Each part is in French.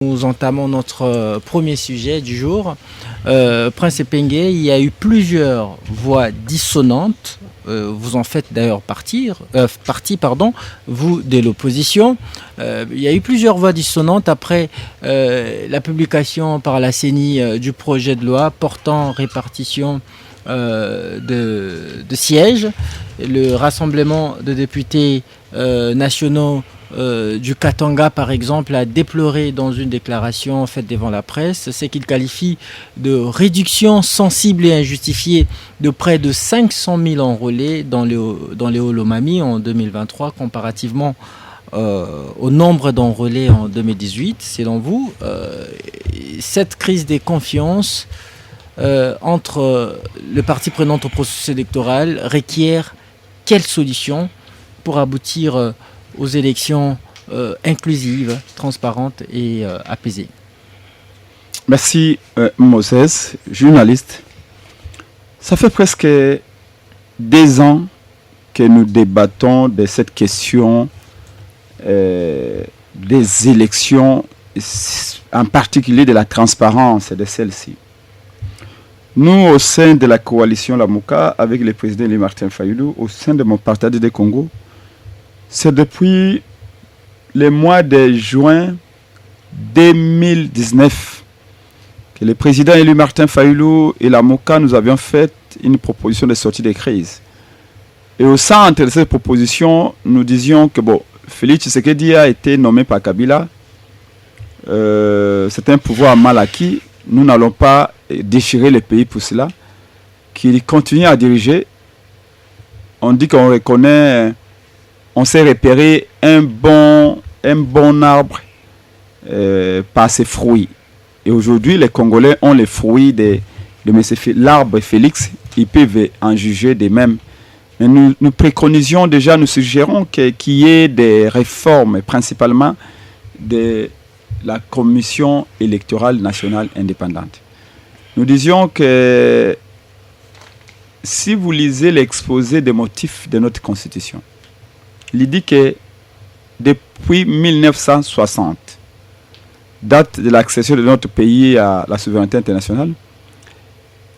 Nous entamons notre premier sujet du jour. Prince Epenge, il y a eu plusieurs voix dissonantes. Vous en faites d'ailleurs partie, vous de l'opposition. Il y a eu plusieurs voix dissonantes après la publication par la CENI du projet de loi portant répartition de sièges. Le rassemblement de députés nationaux du Katanga, par exemple, a déploré dans une déclaration faite devant la presse ce qu'il qualifie de réduction sensible et injustifiée de près de 500 000 enrôlés dans les Hauts-Lomami en 2023 comparativement au nombre d'enrôlés en 2018. Selon vous, cette crise des confiances entre les parties prenantes au processus électoral requiert quelle solution pour aboutir aux élections inclusives, transparentes et apaisées? Merci Moses, journaliste. Ça fait presque 2 ans que nous débattons de cette question des élections, en particulier de la transparence de celle-ci. Nous, au sein de la coalition Lamuka, avec le président Ely Martin Fayulu, au sein de mon parti des Congo, c'est depuis le mois de juin 2019 que le président Ely Martin Fayulu et la MOCA, nous avions fait une proposition de sortie de crise. Et au centre de cette proposition, nous disions que Félix Tshisekedi a été nommé par Kabila. C'est un pouvoir mal acquis. Nous n'allons pas déchirer le pays pour cela. Qu'il continue à diriger. On dit qu'on reconnaît... On s'est repéré un bon arbre par ses fruits. Et aujourd'hui, les Congolais ont les fruits de l'arbre Félix. Ils peuvent en juger de même. Mais nous préconisions déjà, nous suggérons qu'il y ait des réformes, principalement de la Commission électorale nationale indépendante. Nous disions que si vous lisez l'exposé des motifs de notre Constitution, il dit que depuis 1960, date de l'accession de notre pays à la souveraineté internationale,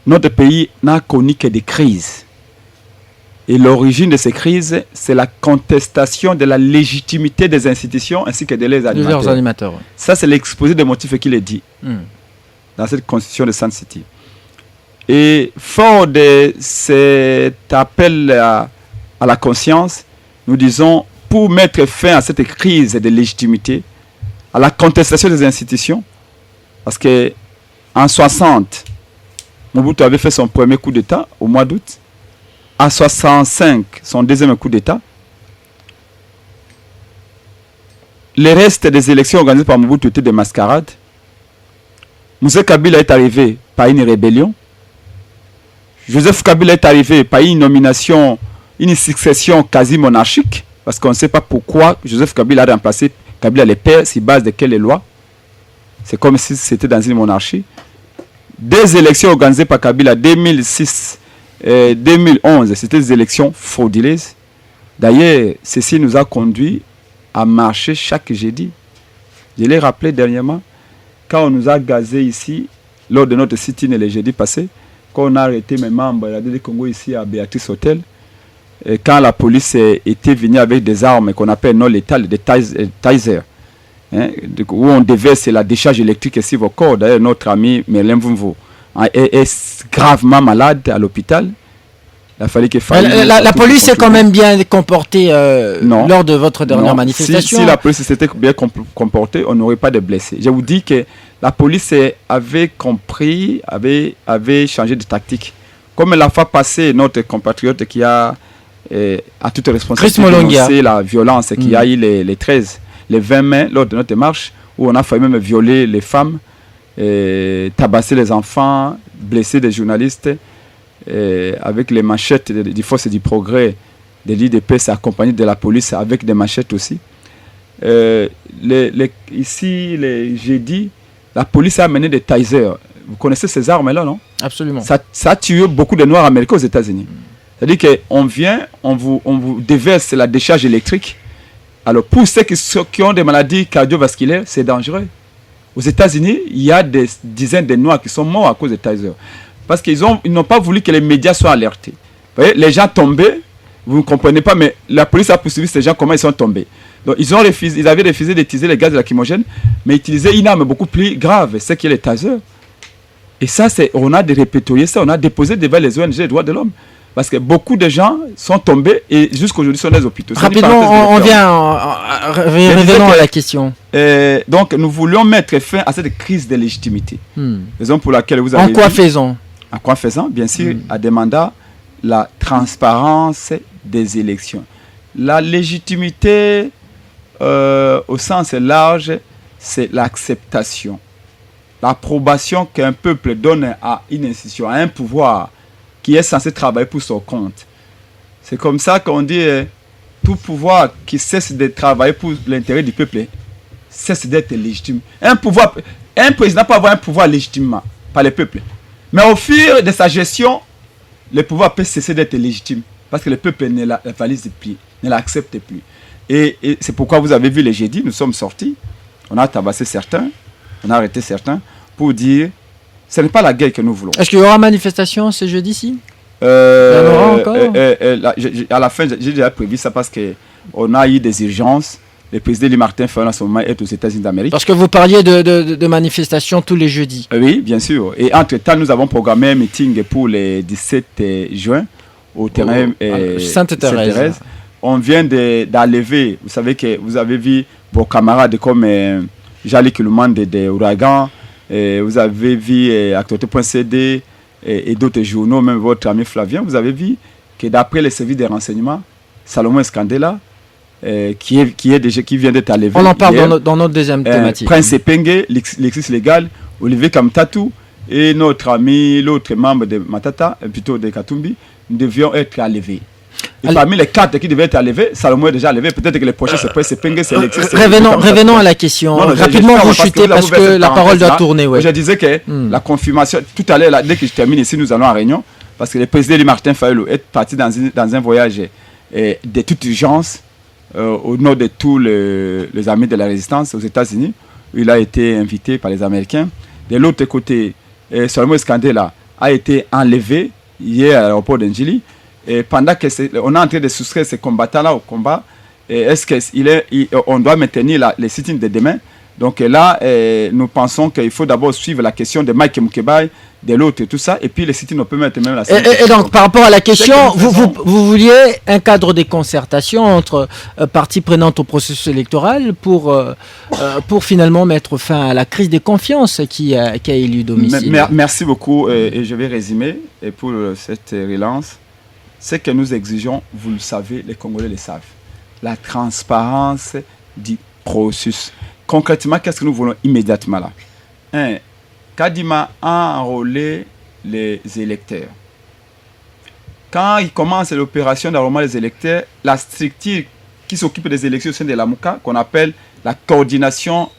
notre pays n'a connu que des crises. Et l'origine de ces crises, c'est la contestation de la légitimité des institutions ainsi que de leurs animateurs. Ça, c'est l'exposé des motifs qu'il est dit dans cette constitution de Sun City. Et fort de cet appel à la conscience, nous disons, pour mettre fin à cette crise de légitimité, à la contestation des institutions, parce que en 60, Mobutu avait fait son premier coup d'État au mois d'août, en 65, son deuxième coup d'État. Le reste des élections organisées par Mobutu étaient des mascarades. Moussa Kabila est arrivé par une rébellion. Joseph Kabila est arrivé par une nomination, une succession quasi monarchique, parce qu'on ne sait pas pourquoi Joseph Kabila a remplacé Kabila le père sur base de quelles lois. C'est comme si c'était dans une monarchie. Des élections organisées par Kabila 2006 et 2011, c'était des élections frauduleuses. D'ailleurs, ceci nous a conduit à marcher chaque jeudi. Je l'ai rappelé dernièrement, quand on nous a gazé ici, lors de notre sit-in le jeudi passé, quand on a arrêté mes membres de la DD Congo ici à Béatrice Hotel, et quand la police était venue avec des armes qu'on appelle non létales, des tasers, où on déverse la décharge électrique sur vos corps. D'ailleurs, notre ami Merlin Vumvo est gravement malade à l'hôpital. Il a fallu que la police s'est quand même bien comportée lors de votre dernière manifestation. Si la police s'était bien comportée, on n'aurait pas de blessés. Je vous dis que la police avait compris, avait changé de tactique. Comme la fois passée, notre compatriote qui a à toute responsabilité dénoncé la violence qu'il y a eu les 13, les 20 mai, lors de notre marche, où on a failli même violer les femmes, tabasser les enfants, blesser des journalistes, avec les machettes du Force du Progrès de l'IDPS accompagné de la police avec des machettes aussi. Ici, les jeudis, la police a amené des tasers. Vous connaissez ces armes-là, non? Absolument. Ça a tué beaucoup de Noirs américains aux États-Unis. C'est-à-dire qu'on vient, on vous déverse la décharge électrique. Alors, pour ceux qui ont des maladies cardiovasculaires, c'est dangereux. Aux États-Unis, il y a des dizaines de Noirs qui sont morts à cause de Taser. Parce qu'ils n'ont pas voulu que les médias soient alertés. Vous voyez, les gens tombaient, vous ne comprenez pas, mais la police a poursuivi ces gens, comment ils sont tombés. Donc ils avaient refusé d'utiliser les gaz lacrymogènes, mais utilisaient une arme beaucoup plus grave, c'est qui est les Taser. Et ça, on a répertorié ça, on a déposé devant les ONG des droits de l'homme. Parce que beaucoup de gens sont tombés et jusqu'aujourd'hui sont des hôpitaux. Rapidement, revenons à la question. Donc, nous voulions mettre fin à cette crise de légitimité. Raison pour laquelle vous avez... En quoi faisant? Bien sûr, en demandant la transparence des élections. La légitimité, au sens large, c'est l'acceptation. L'approbation qu'un peuple donne à une institution, à un pouvoir qui est censé travailler pour son compte. C'est comme ça qu'on dit tout pouvoir qui cesse de travailler pour l'intérêt du peuple cesse d'être légitime. Un président peut avoir un pouvoir légitimement par le peuple. Mais au fur de sa gestion, le pouvoir peut cesser d'être légitime parce que le peuple ne la valise plus, ne l'accepte plus. Et c'est pourquoi vous avez vu les jeudis, nous sommes sortis, on a tabassé certains, on a arrêté certains pour dire ce n'est pas la guerre que nous voulons. Est-ce qu'il y aura manifestation ce jeudi-ci? Il y en aura encore à la fin, j'ai déjà prévu ça parce qu'on a eu des urgences. Le président Lee Martin Fayulu en ce moment est aux États-Unis d'Amérique. Parce que vous parliez de manifestations tous les jeudis. Oui, bien sûr. Et entre-temps, nous avons programmé un meeting pour le 17 juin au terrain Sainte-Thérèse. On vient d'enlever, vous savez que vous avez vu vos camarades comme Jali Kilumande de Ouragan, vous avez vu Actualité.cd et d'autres journaux, même votre ami Flavien, vous avez vu que d'après les services de renseignement, Salomon Escandela, qui vient d'être enlevé. On en parle dans notre deuxième thématique. Prince Epenge, l'exercice légal, Olivier Kamtatou et notre ami, l'autre membre de Matata, plutôt de Katumbi, nous devions être enlevés. Et parmi les 4 qui devaient être enlevés, Salomon est déjà enlevé. Peut-être que les prochains, c'est Prince Epenge, c'est l'exercice. Revenons à la question. Rapidement, vous chutez parce que la parole doit tourner. Ouais. Je disais que la confirmation, tout à l'heure, dès que je termine ici, nous allons à Réunion, parce que le président Lee Martin Fayulu est parti dans un voyage de toute urgence au nom de tous les amis de la résistance aux États-Unis. Il a été invité par les Américains. De l'autre côté, Salomon Escandela a été enlevé hier à l'aéroport d'Njili. Et pendant qu'on est en train de soustraire ces combattants-là au combat, est-ce qu'on doit maintenir les sit-ins de demain? Donc là, nous pensons qu'il faut d'abord suivre la question de Mike Mukebai, de l'autre et tout ça, et puis les sit-ins, on peut mettre même la et donc, par rapport à la question, vous vouliez un cadre de concertation entre parties prenantes au processus électoral pour finalement mettre fin à la crise de confiance qui a élu domicile. Merci beaucoup, et je vais résumer et pour cette relance. Ce que nous exigeons, vous le savez, les Congolais le savent, la transparence du processus. Concrètement, qu'est-ce que nous voulons immédiatement là? Kadima a enrôlé les électeurs. Quand il commence l'opération d'enrôlement des électeurs, la structure qui s'occupe des élections au sein de la MOUCA, qu'on appelle la coordination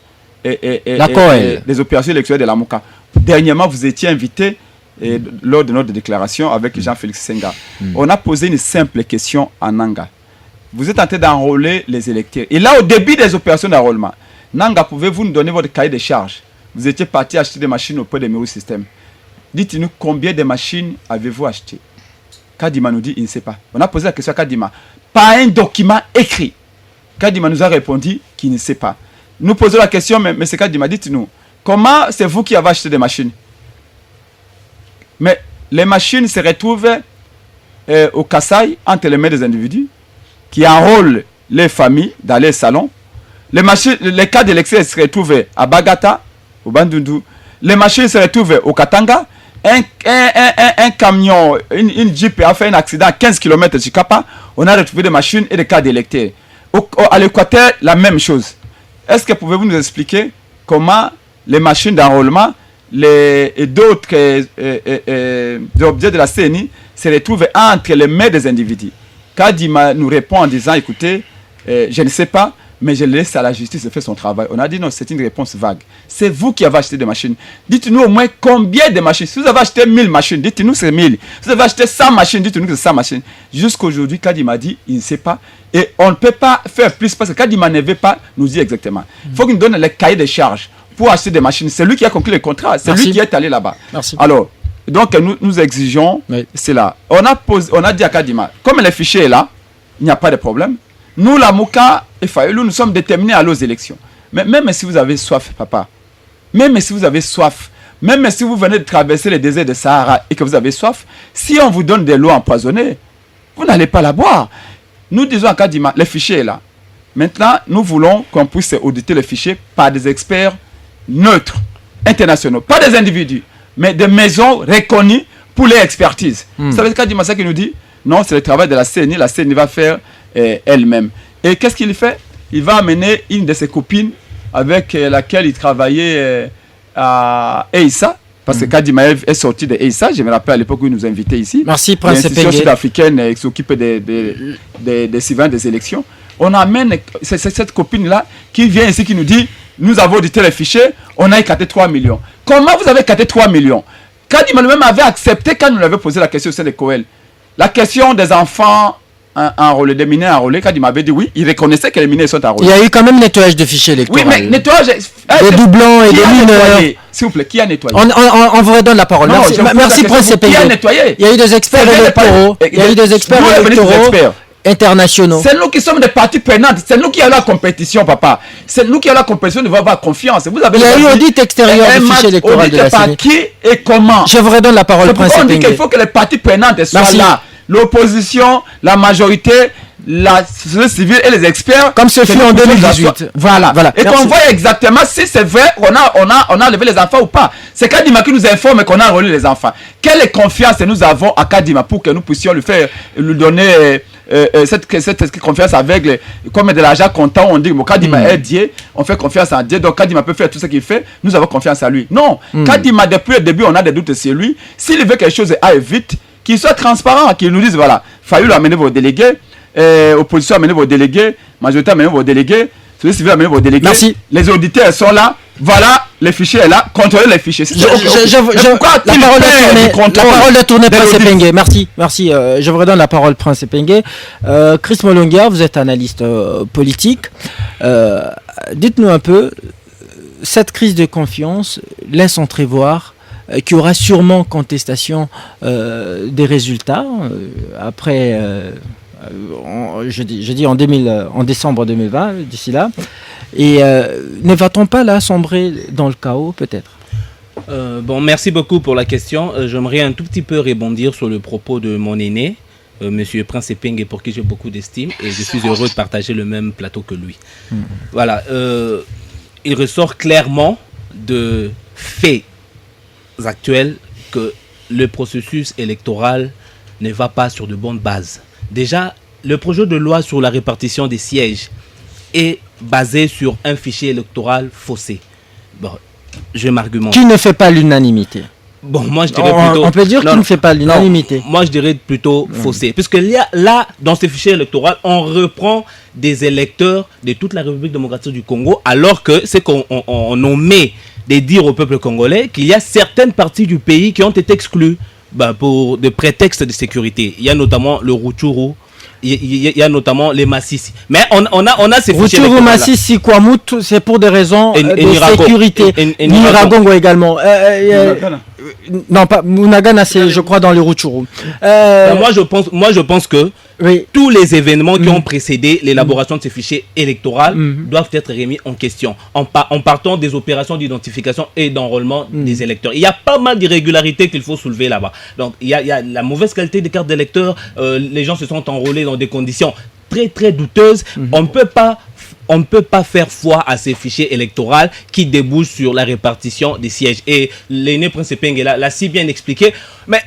des opérations électorales de la MOUCA. Dernièrement, vous étiez invité lors de notre déclaration avec Jean-Félix Senga. On a posé une simple question à Nanga. Vous êtes en train d'enrôler les électeurs. Et là, au début des opérations d'enrôlement, Nanga, pouvez-vous nous donner votre cahier de charges? Vous étiez parti acheter des machines auprès de Meru System. Dites-nous combien de machines avez-vous acheté? Kadima nous dit, il ne sait pas. On a posé la question à Kadima. Pas un document écrit. Kadima nous a répondu qu'il ne sait pas. Nous posons la question, mais M. Kadima, dites-nous, comment c'est vous qui avez acheté des machines? Mais les machines se retrouvent au Kassai, entre les mains des individus, qui enrôlent les familles dans les salons. Les cas d'élection se retrouvent à Bagata, au Bandundu. Les machines se retrouvent au Katanga. Un camion, une Jeep a fait un accident à 15 km de Chikapa. On a retrouvé des machines et des cas d'électeurs. À l'Équateur, la même chose. Est-ce que pouvez-vous nous expliquer comment les machines d'enrôlement et d'autres objets de la CENI se retrouvent entre les mains des individus? Kadima nous répond en disant, écoutez, je ne sais pas, mais je laisse à la justice de faire son travail. On a dit non, c'est une réponse vague. C'est vous qui avez acheté des machines. Dites-nous au moins combien de machines. Si vous avez acheté 1000 machines, dites-nous c'est 1000. Si vous avez acheté 100 machines, dites-nous que c'est 100 machines. Jusqu'aujourd'hui, Kadima dit, il ne sait pas. Et on ne peut pas faire plus parce que Kadima ne veut pas nous dire exactement. Il faut qu'il nous donne les cahiers de charges. pour acheter des machines. C'est lui qui a conclu les contrats. C'est lui qui est allé là-bas. Merci. Alors, donc nous exigeons, c'est là. On a dit à Kadima, comme le fichier est là, il n'y a pas de problème. Nous, la Mouka et Fayoulou, nous sommes déterminés à aller aux élections. Mais même si vous avez soif, papa, même si vous avez soif, même si vous venez de traverser le désert de Sahara et que vous avez soif, si on vous donne de l'eau empoisonnée, vous n'allez pas la boire. Nous disons à Kadima, le fichier est là. Maintenant, nous voulons qu'on puisse auditer le fichier par des experts neutres, internationaux, pas des individus, mais des maisons reconnues pour les expertises. Ça veut dire Kadima, ça qui nous dit, non, c'est le travail de la CENI va faire elle-même. Et qu'est-ce qu'il fait? Il va amener une de ses copines avec laquelle il travaillait à EISA, parce que Kadima est sorti de EISA, je me rappelle à l'époque où il nous invitait ici. Merci, Prince Pengue. L'institution sud-africaine qui s'occupe des civils des élections. On amène cette copine-là qui vient ici, qui nous dit, nous avons audité les fichiers, on a écarté 3 millions. Comment vous avez écarté 3 millions? Kadima lui-même avait accepté quand nous lui avions posé la question au sein de Coel. La question des enfants enrôlés, des mineurs enrôlés, Kadima avait dit oui, il reconnaissait que les mineurs sont enrôlés. Il y a eu quand même nettoyage de fichiers électoraux. Oui, mais nettoyage... Des doublons et des mineurs. S'il vous plaît, qui a nettoyé? On vous redonne la parole. Non, merci Prince Pengue. Qui a nettoyé? Il y a eu des experts électoraux. Il y a eu des experts électoraux internationaux. C'est nous qui sommes des parties prenantes. C'est nous qui avons la compétition, papa. C'est nous qui avons la compétition de avoir confiance. Vous avez il y a eu audit extérieur du fichier électoral de la CENI. Qui et comment? Je vous redonne la parole, Prince Pengue. On dit qu'il faut que les parties prenantes soient là. L'opposition, la majorité, la société civile et les experts. Comme ce fut en 2018. Voilà. Et qu'on voit exactement si c'est vrai, on a enlevé les enfants ou pas. C'est Kadima qui nous informe qu'on a enlevé les enfants. Quelle confiance nous avons à Kadima pour que nous puissions lui donner cette confiance aveugle, comme de l'argent comptant, on dit que Kadima est Dieu, on fait confiance en Dieu, donc Kadima peut faire tout ce qu'il fait, nous avons confiance en lui. Non, Kadima, depuis le début, on a des doutes sur lui. S'il veut que les choses aillent vite, qu'il soit transparent, qu'il nous dise, voilà, Fayoulou amener vos délégués, opposition amener vos délégués, majorité amener vos délégués, société civile amener vos délégués. Merci. Les auditeurs sont là, voilà, les fichiers est là, contrôlez les fichiers. La parole est tournée, Prince Pengue. Merci. Je vous redonne la parole, Prince Pengue. Chris Molongia, vous êtes analyste politique. Dites-nous un peu, cette crise de confiance laisse entrevoir qu'il y aura sûrement contestation des résultats après, je dis en décembre 2020, d'ici là. Et ne va-t-on pas là sombrer dans le chaos peut-être? Merci beaucoup pour la question. J'aimerais un tout petit peu rebondir sur le propos de mon aîné, Monsieur Prince Pengue, pour qui j'ai beaucoup d'estime et je suis heureux de partager le même plateau que lui. Voilà, il ressort clairement de faits actuels que le processus électoral ne va pas sur de bonnes bases. Déjà, le projet de loi sur la répartition des sièges est basé sur un fichier électoral faussé. Bon, je m'argumente. Qui ne fait pas l'unanimité. Bon, moi je dirais plutôt... On peut dire qu'il ne fait pas l'unanimité. Moi je dirais plutôt faussé. Puisque là, dans ce fichier électoral, on reprend des électeurs de toute la République démocratique du Congo, alors que c'est qu'on omet de dire au peuple congolais qu'il y a certaines parties du pays qui ont été exclues pour des prétextes de sécurité. Il y a notamment le Rutshuru, il y a notamment les Massissi. Mais on a ces fichiers électoraux. Rutshuru, Massissi, Kwamut, c'est pour des raisons de sécurité. Niragongo également. Non, pas Munagana, c'est je crois dans le Rutshuru. Moi je pense que tous les événements qui ont précédé l'élaboration de ces fichiers électoraux doivent être remis en question en partant des opérations d'identification et d'enrôlement des électeurs. Il y a pas mal d'irrégularités qu'il faut soulever là-bas. Donc il y a la mauvaise qualité des cartes d'électeurs, les gens se sont enrôlés dans des conditions très très douteuses. On ne peut pas faire foi à ces fichiers électoraux qui débouchent sur la répartition des sièges. Et l'aîné Prince Pengue l'a si bien expliqué. Mais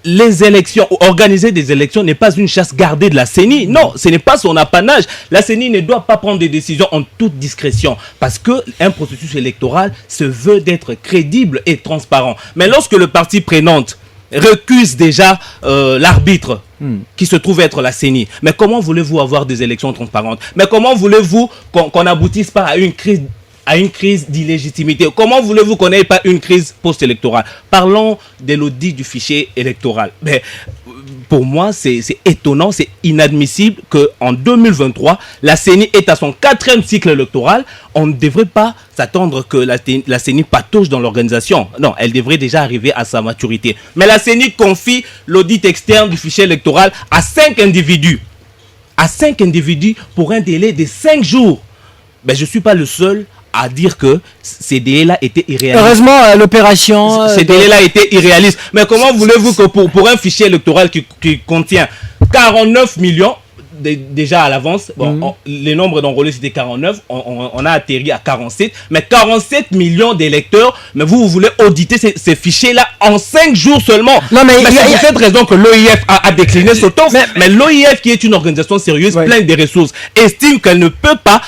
les élections, organiser des élections n'est pas une chasse gardée de la CENI. Non, ce n'est pas son apanage. La CENI ne doit pas prendre des décisions en toute discrétion parce qu'un processus électoral se veut d'être crédible et transparent. Mais lorsque le parti prenante recuse déjà l'arbitre qui se trouve être la CENI. Mais comment voulez-vous avoir des élections transparentes? Mais comment voulez-vous qu'on n'aboutisse pas à une crise d'illégitimité? Comment voulez-vous qu'on n'ait pas une crise post-électorale? Parlons de l'audit du fichier électoral. Mais pour moi, c'est étonnant, c'est inadmissible qu'en 2023, la CENI est à son 4e cycle électoral. On ne devrait pas s'attendre que la CENI patauge dans l'organisation. Non, elle devrait déjà arriver à sa maturité. Mais la CENI confie l'audit externe du fichier électoral à 5 individus. À 5 individus pour un délai de 5 jours. Ben, je ne suis pas le seul à dire que ces délais-là étaient irréalistes. Heureusement, l'opération... Ces délais-là étaient irréalistes. Mais comment voulez-vous que pour un fichier électoral qui contient 49 millions, déjà à l'avance, les nombres d'enrôlés c'était 49, on a atterri à 47, mais 47 millions d'électeurs, mais vous voulez auditer ces fichiers-là en 5 jours seulement. Non, mais c'est pour cette raison que l'OIF a décliné ce temps. Mais l'OIF, qui est une organisation sérieuse, pleine de ressources, estime qu'elle ne peut pas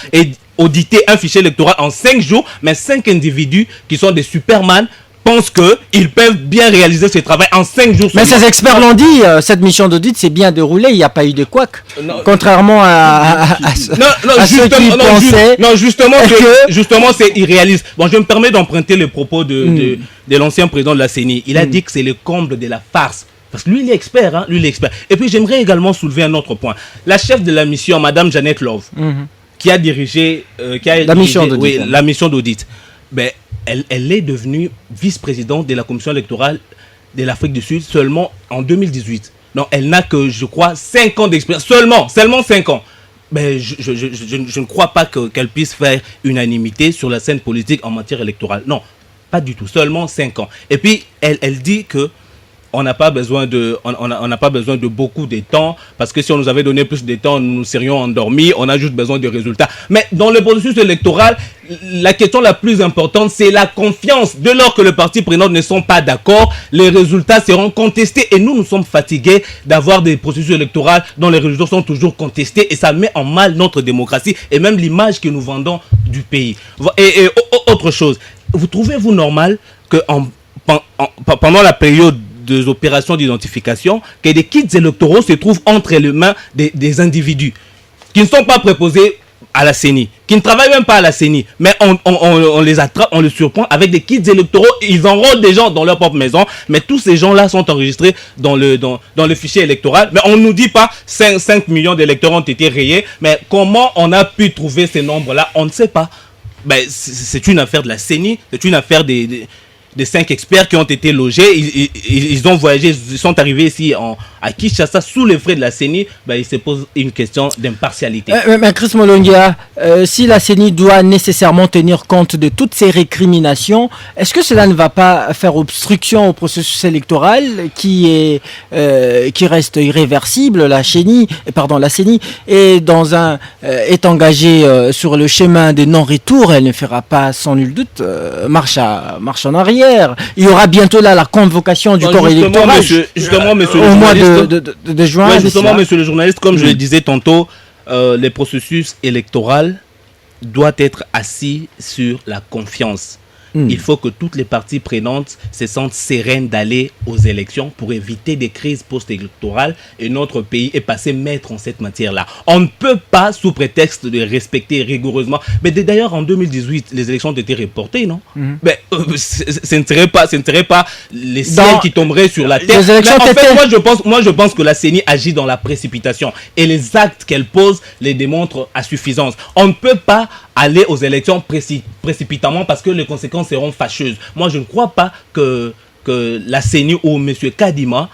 auditer un fichier électoral en 5 jours, mais 5 individus qui sont des superman pensent qu'ils peuvent bien réaliser ce travail en 5 jours. Mais ces experts l'ont dit, cette mission d'audit s'est bien déroulée, il n'y a pas eu de couac. Contrairement à ceux qui pensaient justement c'est irréaliste. Bon, je me permets d'emprunter le propos de l'ancien président de la CENI. Il a dit que c'est le comble de la farce. Parce que lui, il est expert, hein, lui, il est expert. Et puis, j'aimerais également soulever un autre point. La chef de la mission, Madame Jeannette Love, qui a dirigé la mission d'audit. Ben, elle est devenue vice-présidente de la commission électorale de l'Afrique du Sud seulement en 2018. Non, elle n'a que, je crois, 5 ans d'expérience. Seulement 5 ans. Ben, je ne crois pas qu'elle puisse faire unanimité sur la scène politique en matière électorale. Non, pas du tout. Seulement 5 ans. Et puis, elle dit que on n'a pas besoin de beaucoup de temps, parce que si on nous avait donné plus de temps, nous serions endormis. On a juste besoin de résultats. Mais dans le processus électoral, la question la plus importante, c'est la confiance. Dès lors que les parties prenantes ne sont pas d'accord, les résultats seront contestés. Et nous sommes fatigués d'avoir des processus électoraux dont les résultats sont toujours contestés, et ça met en mal notre démocratie et même l'image que nous vendons du pays. Et autre chose, vous trouvez-vous normal que pendant la période des opérations d'identification, que des kits électoraux se trouvent entre les mains des individus qui ne sont pas préposés à la CENI, qui ne travaillent même pas à la CENI, mais on les attrape, on les surprend avec des kits électoraux, ils enrôlent des gens dans leur propre maison, mais tous ces gens-là sont enregistrés dans le fichier électoral, mais on ne nous dit pas 5 millions d'électeurs ont été rayés, mais comment on a pu trouver ces nombres-là, on ne sait pas. Ben, c'est une affaire de la CENI, c'est une affaire des 5 experts qui ont été logés, ils ont voyagé, ils sont arrivés ici à Kinshasa sous les frais de la CENI. Ben, il se pose une question d'impartialité. Mais Chris Molongia, si la CENI doit nécessairement tenir compte de toutes ces récriminations, est-ce que cela ne va pas faire obstruction au processus électoral qui reste irréversible? La CENI est engagée sur le chemin des non-retour. Elle ne fera pas sans nul doute marche en arrière. Il y aura bientôt là la convocation du corps électoral au mois de juin. Ouais, justement, monsieur le journaliste, comme je le disais tantôt, les processus électoraux doivent être assis sur la confiance. Il faut que toutes les parties prenantes se sentent sereines d'aller aux élections pour éviter des crises post-électorales, et notre pays est passé maître en cette matière-là. On ne peut pas, sous prétexte de respecter rigoureusement, mais d'ailleurs en 2018, les élections ont été reportées, non? Mais ce ne serait pas les ciels qui tomberaient sur la terre. Mais en fait, moi je pense que la CENI agit dans la précipitation, et les actes qu'elle pose les démontrent à suffisance. On ne peut pas aller aux élections précipitamment parce que les conséquences seront fâcheuses. Moi, je ne crois pas que la CENI ou M. Kadima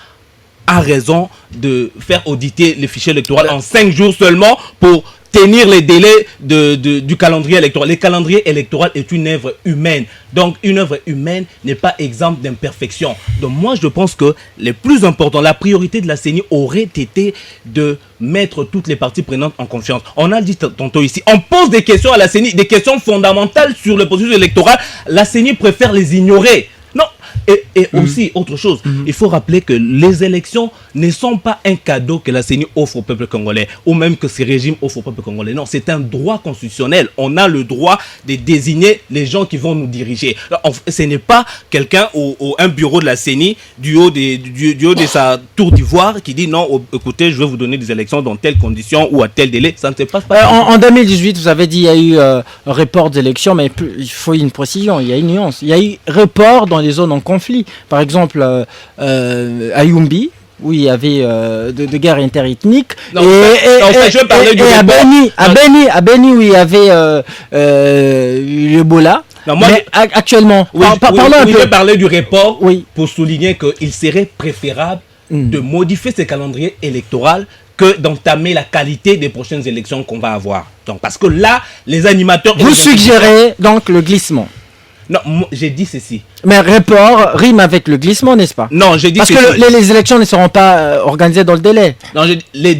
a raison de faire auditer les fichiers électoraux en 5 jours seulement pour tenir les délais du calendrier électoral. Le calendrier électoral est une œuvre humaine. Donc, une œuvre humaine n'est pas exempte d'imperfection. Donc, moi, je pense que le plus important, la priorité de la CENI aurait été de mettre toutes les parties prenantes en confiance. On a dit tantôt ici, on pose des questions à la CENI, des questions fondamentales sur le processus électoral. La CENI préfère les ignorer. Non. Et aussi, autre chose, il faut rappeler que les élections ne sont pas un cadeau que la CENI offre au peuple congolais, ou même que ce régime offre au peuple congolais. Non, c'est un droit constitutionnel. On a le droit de désigner les gens qui vont nous diriger. Alors, ce n'est pas quelqu'un ou un bureau de la CENI du haut de sa tour d'ivoire qui dit non, écoutez, je vais vous donner des élections dans telles conditions ou à tel délai. Ça ne se passe pas. En 2018, vous avez dit il y a eu un report d'élections, mais il faut une précision, il y a une nuance. Il y a eu report dans les zones en conflit. Par exemple, à Yumbi, où il y avait de guerre interethnique. Je parlais du à Beni, où il y avait l'Ebola. Mais actuellement, parlons un peu. Je parlais du report pour souligner qu'il serait préférable de modifier ce calendrier électoral que d'entamer la qualité des prochaines élections qu'on va avoir. Donc, parce que là, les animateurs... Vous suggérez donc le glissement? Non, j'ai dit ceci. Mais report rime avec le glissement, n'est-ce pas? Non, j'ai dit parce que les élections ne seront pas organisées dans le délai. Non, les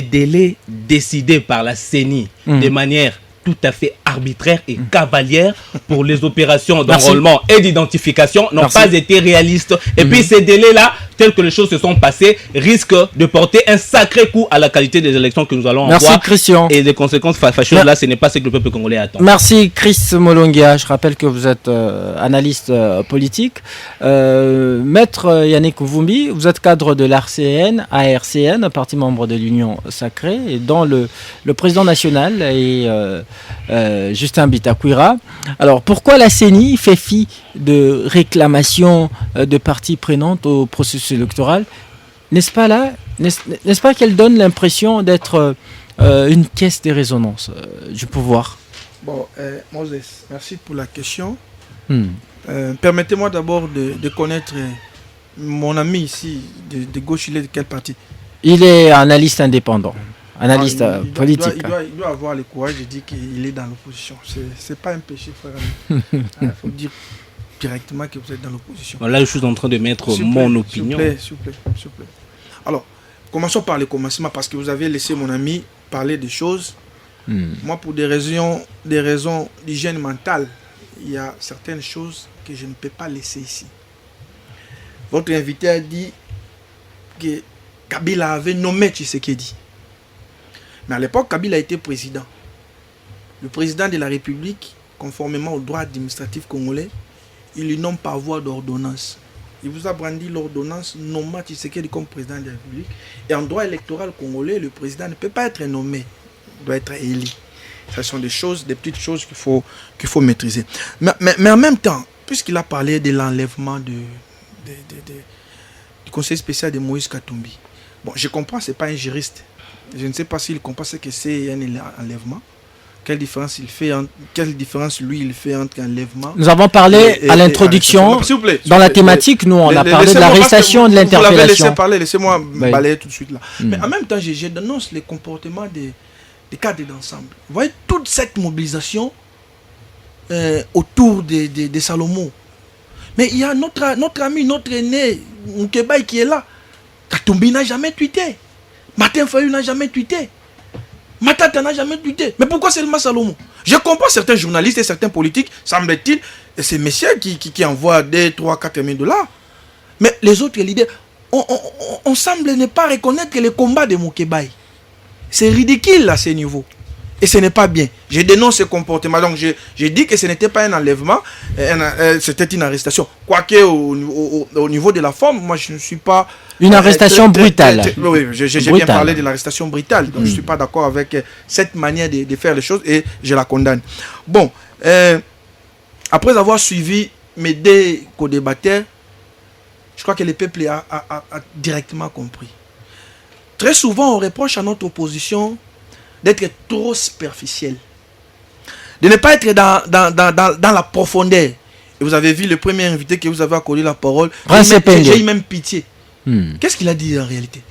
délais décidés par la CENI de manière tout à fait arbitraire et cavalière pour les opérations d'enrôlement et d'identification n'ont pas été réalistes. Et puis ces délais-là, tels que les choses se sont passées, risquent de porter un sacré coup à la qualité des élections que nous allons avoir. Christian. Et les conséquences fâcheuses là, ce n'est pas ce que le peuple congolais attend. Merci Chris Molongia. Je rappelle que vous êtes analyste politique. Maître Yannick Ouvumbi, vous êtes cadre de l'ARCN, parti membre de l'Union Sacrée, et dont le président national est Justin Bitakwira. Alors pourquoi la CENI fait fi de réclamations de parties prenantes au processus électoral? N'est-ce pas qu'elle donne l'impression d'être une caisse de résonance du pouvoir? Bon, Moses, merci pour la question. Permettez-moi d'abord de connaître mon ami ici de gauche. Il est de quel parti? Il est analyste indépendant. Analyste politique. Il doit avoir le courage de dire qu'il est dans l'opposition. C'est pas un péché, frère. Il faut dire directement que vous êtes dans l'opposition. Là, je suis en train de mettre mon opinion. S'il vous plaît. Alors, commençons par le commencement, parce que vous avez laissé mon ami parler des choses. Moi, pour des raisons d'hygiène mentale, il y a certaines choses que je ne peux pas laisser ici. Votre invité a dit que Kabila avait nommé Tshisekedi. Mais à l'époque, Kabila était président. Le président de la République, conformément au droit administratif congolais, il lui nomme par voie d'ordonnance. Il vous a brandi l'ordonnance nommant Tshisekedi comme président de la République. Et en droit électoral congolais, le président ne peut pas être nommé, il doit être élu. Ce sont des petites choses qu'il faut maîtriser. Mais en même temps, puisqu'il a parlé de l'enlèvement du conseil spécial de Moïse Katumbi, bon, je comprends, ce n'est pas un juriste. Je ne sais pas s'il comprend ce que c'est un enlèvement. Quelle différence lui il fait entre enlèvement. Nous avons parlé à l'introduction, dans la thématique, nous on a parlé de l'arrestation et de l'interpellation. Vous l'avez laissé parler, laissez-moi balayer tout de suite là. Mais en même temps, je dénonce les comportements des cadres d'ensemble. Vous voyez toute cette mobilisation autour des Salomon. Mais il y a notre ami, notre aîné, Moukebaï qui est là. Katumbi n'a jamais tweeté. Martin Fayulu n'a jamais tweeté. Matata n'a jamais tweeté. Mais pourquoi seulement Salomon? Je comprends certains journalistes et certains politiques, semble-t-il, et ces messieurs qui envoient des 3, 4 000 $. Mais les autres leaders, on semble ne pas reconnaître les combats de Moukebaï. C'est ridicule à ce niveau. Et ce n'est pas bien. Je dénonce ce comportement. Donc je dis que ce n'était pas un enlèvement, c'était une arrestation. Quoique au niveau de la forme, moi je ne suis pas... Une arrestation brutale. Oui, j'ai bien parlé de l'arrestation brutale. Donc je ne suis pas d'accord avec cette manière de faire les choses et je la condamne. Bon, après avoir suivi mes deux co-débatteurs, je crois que le peuple a directement compris. Très souvent, on reproche à notre opposition d'être trop superficiel, de ne pas être dans la profondeur. Et vous avez vu le premier invité que vous avez accordé la parole, j'ai eu même pitié. Qu'est-ce qu'il a dit en réalité?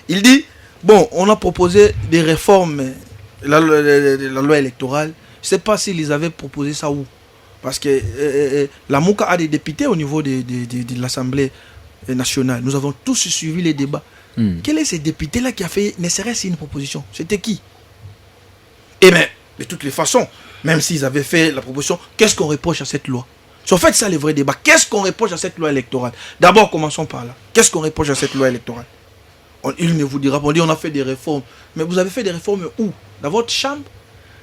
Il dit, bon, on a proposé des réformes, la loi électorale, je ne sais pas s'ils avaient proposé ça où. Parce que la Mouka a des députés au niveau de l'Assemblée nationale. Nous avons tous suivi les débats. Quel est ce député-là qui a fait ne serait-ce une proposition? C'était qui? Et bien, de toutes les façons, même s'ils avaient fait la proposition, qu'est-ce qu'on reproche à cette loi? C'est en fait ça le vrai débat. Qu'est-ce qu'on reproche à cette loi électorale? D'abord, commençons par là. Qu'est-ce qu'on reproche à cette loi électorale? Il ne vous dira pas, on dit on a fait des réformes. Mais vous avez fait des réformes où? Dans votre chambre?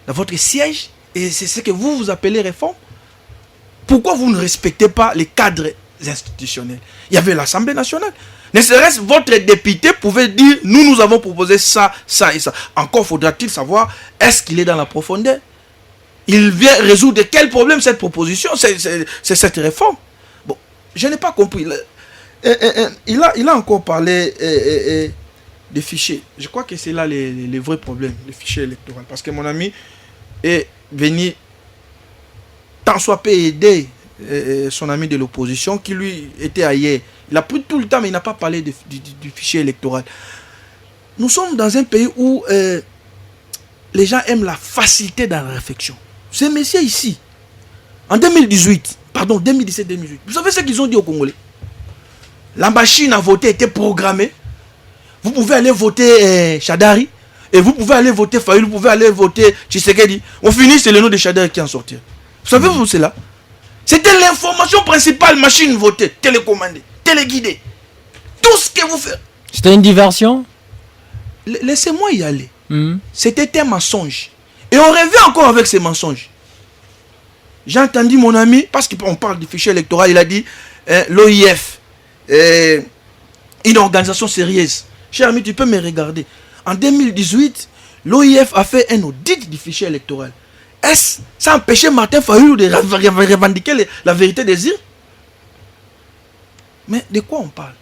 Dans votre siège? Et c'est ce que vous appelez réforme? Pourquoi vous ne respectez pas les cadres institutionnels? Il y avait l'Assemblée nationale. Ne serait-ce votre député pouvait dire nous avons proposé ça, ça et ça. Encore faudra-t-il savoir est-ce qu'il est dans la profondeur? Il vient résoudre quel problème cette proposition, c'est cette réforme. Bon, je n'ai pas compris. Il a encore parlé des fichiers. Je crois que c'est là les vrais problèmes, les fichiers électoraux. Parce que mon ami est venu tant soit peu aider son ami de l'opposition qui lui était ailleurs. Il a pris tout le temps, mais il n'a pas parlé du fichier électoral. Nous sommes dans un pays où les gens aiment la facilité dans la réflexion. Ces messieurs ici, en 2017-2018, vous savez ce qu'ils ont dit aux Congolais? La machine à voter était programmée. Vous pouvez aller voter Chadari, et vous pouvez aller voter Fayoulou, vous pouvez aller voter Tshisekedi. On finit, c'est le nom de Chadari qui en sortir. Vous savez vous cela? C'était l'information principale, machine votée, télécommandée, téléguidée. Tout ce que vous faites. C'était une diversion? Laissez-moi y aller. C'était un mensonge. Et on revient encore avec ces mensonges. J'ai entendu mon ami, parce qu'on parle du fichier électoral, il a dit l'OIF, une organisation sérieuse. Cher ami, tu peux me regarder. En 2018, l'OIF a fait un audit du fichier électoral. Est-ce ça empêchait Martin Fayoulou de revendiquer la vérité des îles? Mais de quoi on parle?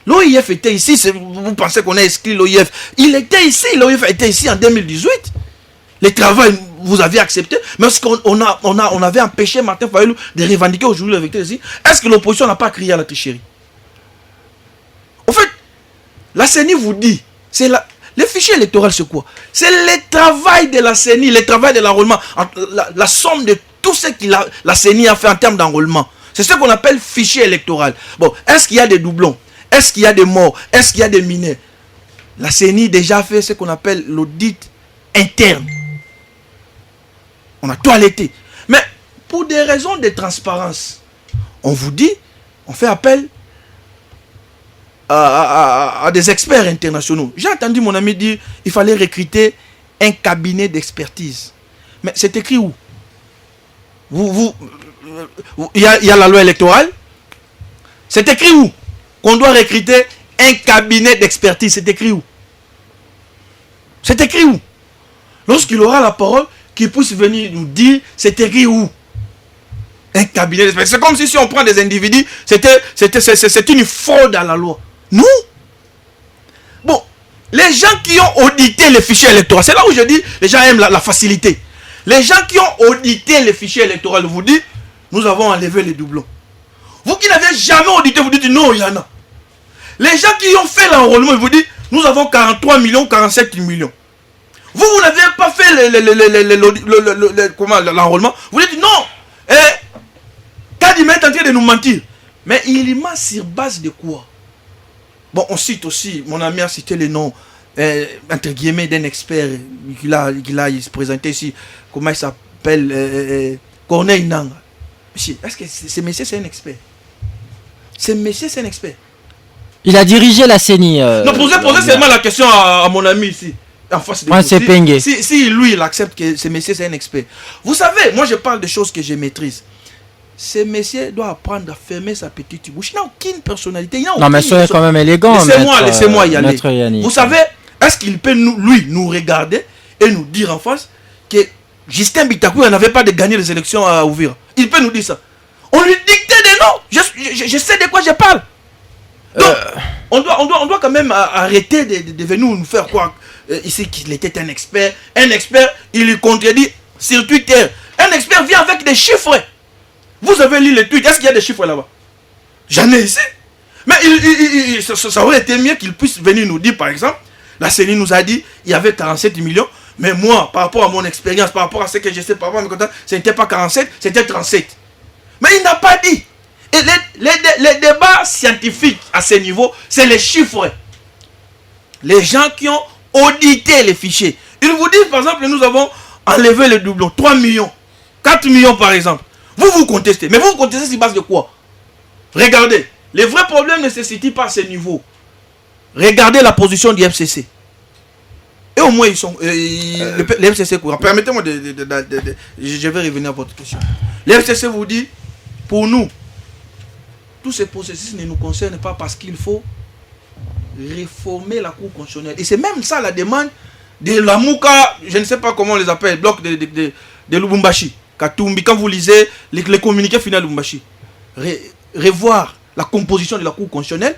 L'OIF était ici, vous pensez qu'on a exclu l'OIF? Il était ici, l'OIF était ici en 2018. Le travail, vous avez accepté, mais est-ce qu'on avait empêché Martin Fayoulou de revendiquer aujourd'hui la vérité des îles? Est-ce que l'opposition n'a pas crié à la tricherie? En fait, la CENI vous dit, le fichier électoral c'est quoi? C'est le travail de la CENI, le travail de l'enrôlement, la somme de tout ce que la CENI a fait en termes d'enrôlement. C'est ce qu'on appelle fichier électoral. Bon, est-ce qu'il y a des doublons? Est-ce qu'il y a des morts? Est-ce qu'il y a des mineurs? La CENI déjà fait ce qu'on appelle l'audit interne. On a toiletté. Mais pour des raisons de transparence, on vous dit, on fait appel à des experts internationaux. J'ai entendu mon ami dire qu'il fallait recruter un cabinet d'expertise. Mais c'est écrit où? Il y a la loi électorale. C'est écrit où qu'on doit recruter un cabinet d'expertise? C'est écrit où? C'est écrit où? Lorsqu'il aura la parole, qu'il puisse venir nous dire c'est écrit où? Un cabinet d'expertise. C'est comme si on prend des individus, c'est une fraude à la loi. Nous, bon, les gens qui ont audité les fichiers électoraux, c'est là où je dis, les gens aiment la facilité. Les gens qui ont audité les fichiers électoraux vous disent, nous avons enlevé les doublons. Vous qui n'avez jamais audité, vous dites, non, il y en a. Les gens qui ont fait l'enrôlement, vous disent, nous avons 43 millions, 47 millions. Vous n'avez pas fait l'enrôlement, vous dites, non, Kadima est en train de nous mentir. Mais il ment sur base de quoi? Bon, on cite aussi, mon ami a cité les noms, entre guillemets, d'un expert qu'il a se présenté ici. Comment il s'appelle? Corneille Nanga. Monsieur, est-ce que ce monsieur c'est un expert? Ce monsieur c'est un expert. Il a dirigé la CENI. Non, posez seulement la question à mon ami ici. En face de vous. Si lui il accepte que ce monsieur c'est un expert. Vous savez, moi je parle de choses que je maîtrise. Ce monsieur doit apprendre à fermer sa petite bouche. Il n'a aucune personnalité. Non, mais soyez quand même élégant. Laissez-moi y aller. Vous savez, est-ce qu'il peut nous regarder et nous dire en face que Justin Bitakou n'avait pas de gagner les élections à Ouvira? Il peut nous dire ça. On lui dictait des noms. Je sais de quoi je parle. Donc, on doit quand même arrêter de venir nous faire croire ici qu'il était un expert. Un expert, il lui contredit sur Twitter. Un expert vient avec des chiffres. Vous avez lu les tweets, est-ce qu'il y a des chiffres là-bas? J'en ai ici. Mais ça aurait été mieux qu'il puisse venir nous dire, par exemple, la CENI nous a dit, il y avait 47 millions, mais moi, par rapport à mon expérience, par rapport à ce que je sais, par rapport à mes contacts, ce n'était pas 47, c'était 37. Mais il n'a pas dit. Et les débats scientifiques à ce niveau, c'est les chiffres. Les gens qui ont audité les fichiers, ils vous disent, par exemple, nous avons enlevé les doublons, 3 millions, 4 millions par exemple. Vous contestez. Mais vous contestez sur base de quoi? Regardez. Les vrais problèmes ne se situent pas à ce niveau. Regardez la position du FCC. Et au moins, ils sont. Les FCC courant. Permettez-moi je vais revenir à votre question. Les FCC vous dit, pour nous, tous ces processus ne nous concernent pas parce qu'il faut réformer la Cour constitutionnelle. Et c'est même ça la demande de la Mouka, je ne sais pas comment on les appelle, bloc de Lubumbashi. Katumbi, quand vous lisez les communiqués finaux de Lubumbashi, revoir la composition de la Cour constitutionnelle.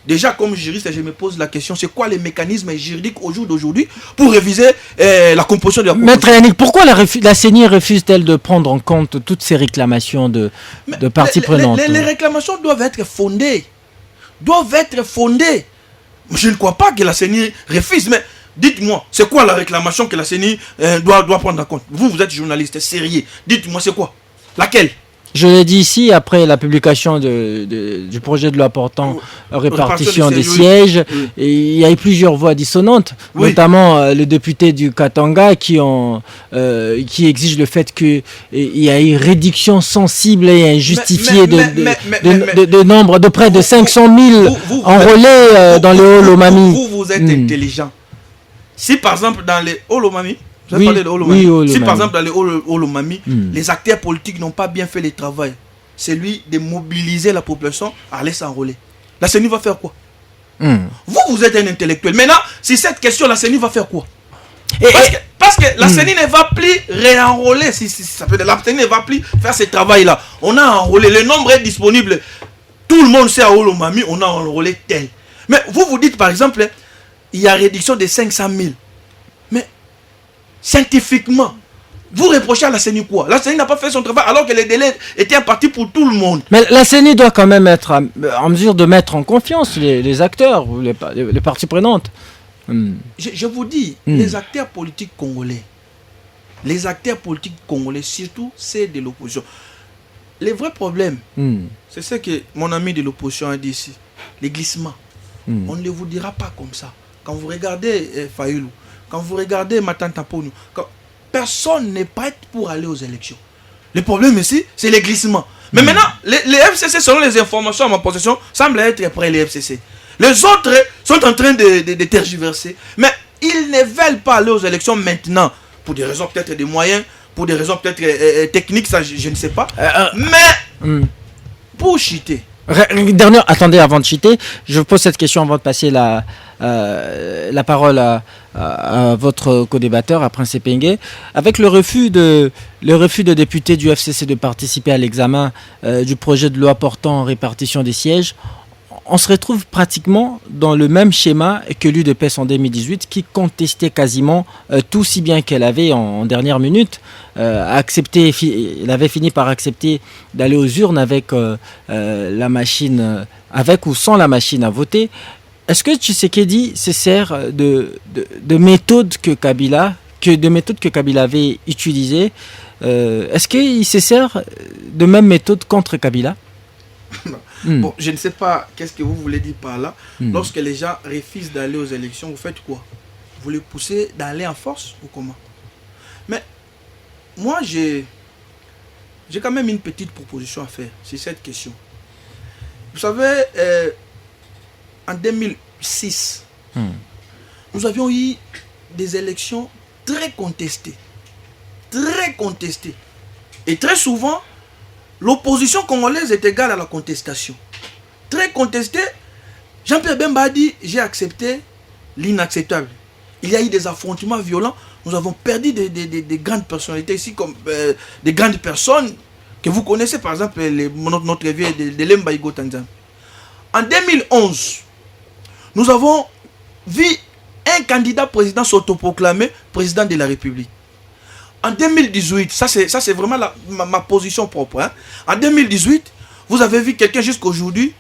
Déjà, comme juriste, je me pose la question, c'est quoi les mécanismes juridiques au jour d'aujourd'hui pour réviser la composition de la Cour Maître Yannick, pourquoi la CENI refuse-t-elle de prendre en compte toutes ces réclamations de parties prenantes? Les réclamations doivent être fondées. Je ne crois pas que la CENI refuse, mais dites-moi, c'est quoi la réclamation que la CENI doit prendre en compte? Vous êtes journaliste sérieux. Dites-moi, c'est quoi? Laquelle? Je l'ai dit ici, après la publication du projet de loi portant répartition des sièges, il y a eu plusieurs voix dissonantes, notamment le député du Katanga qui exige le fait qu'il y a une réduction sensible et injustifiée de nombre de près de 500 000 enrôlés dans les Hauts-Lomami. Vous êtes intelligent. Si par exemple dans les Hauts-Lomami, si par exemple dans les Hauts-Lomami, les acteurs politiques n'ont pas bien fait le travail, c'est lui de mobiliser la population à aller s'enrôler. La CENI va faire quoi? Vous êtes un intellectuel. Maintenant, si cette question, la CENI va faire quoi? Parce que la CENI ne va plus réenrôler, la CENI ne va plus faire ce travail-là. On a enrôlé, le nombre est disponible. Tout le monde sait à Hauts-Lomami, on a enrôlé tel. Mais vous dites par exemple, il y a réduction de 500 000. Mais scientifiquement, vous reprochez à la CENI quoi? La CENI n'a pas fait son travail alors que les délais étaient impartis pour tout le monde. Mais la CENI doit quand même être en mesure de mettre en confiance les acteurs ou les parties prenantes. Je vous dis, les acteurs politiques congolais, surtout ceux de l'opposition, les vrais problèmes, c'est ce que mon ami de l'opposition a dit ici, les glissements. On ne vous dira pas comme ça. Quand vous regardez Fayoulou, quand vous regardez Matanta Ponou, personne n'est prêt pour aller aux élections. Le problème ici, c'est les glissements. Mais maintenant, les FCC, selon les informations à ma possession, semblent être prêts, les FCC. Les autres sont en train de tergiverser. Mais ils ne veulent pas aller aux élections maintenant. Pour des raisons peut-être des moyens, pour des raisons peut-être techniques, ça je ne sais pas. Mais pour cheater. Attendez, avant de cheater, je vous pose cette question avant de passer la parole à votre co-débatteur, à Prince Epengue. Avec le refus de députés du FCC de participer à l'examen du projet de loi portant répartition des sièges, on se retrouve pratiquement dans le même schéma que l'UDPS en 2018, qui contestait quasiment tout, si bien qu'elle avait en dernière minute elle avait fini par accepter d'aller aux urnes avec la machine, avec ou sans la machine à voter. Est-ce que Tshisekedi se sert de méthodes que Kabila avait utilisées? Est-ce qu'il se sert de même méthode contre Kabila? Bon, je ne sais pas qu'est-ce que vous voulez dire par là. Lorsque les gens refusent d'aller aux élections, vous faites quoi? Vous les poussez d'aller en force ou comment? Mais moi, j'ai quand même une petite proposition à faire sur cette question. Vous savez, en 2006, nous avions eu des élections très contestées. Très contestées. Et très souvent, l'opposition congolaise est égale à la contestation. Très contestée. Jean-Pierre Bemba a dit, j'ai accepté l'inacceptable. Il y a eu des affrontements violents. Nous avons perdu des grandes personnalités ici, comme des grandes personnes que vous connaissez, par exemple, notre vieux de Lemba Igo Tanzan. En 2011, nous avons vu un candidat président s'autoproclamer président de la République. En 2018, ça c'est vraiment ma position propre. Hein. En 2018, vous avez vu quelqu'un jusqu'aujourd'hui,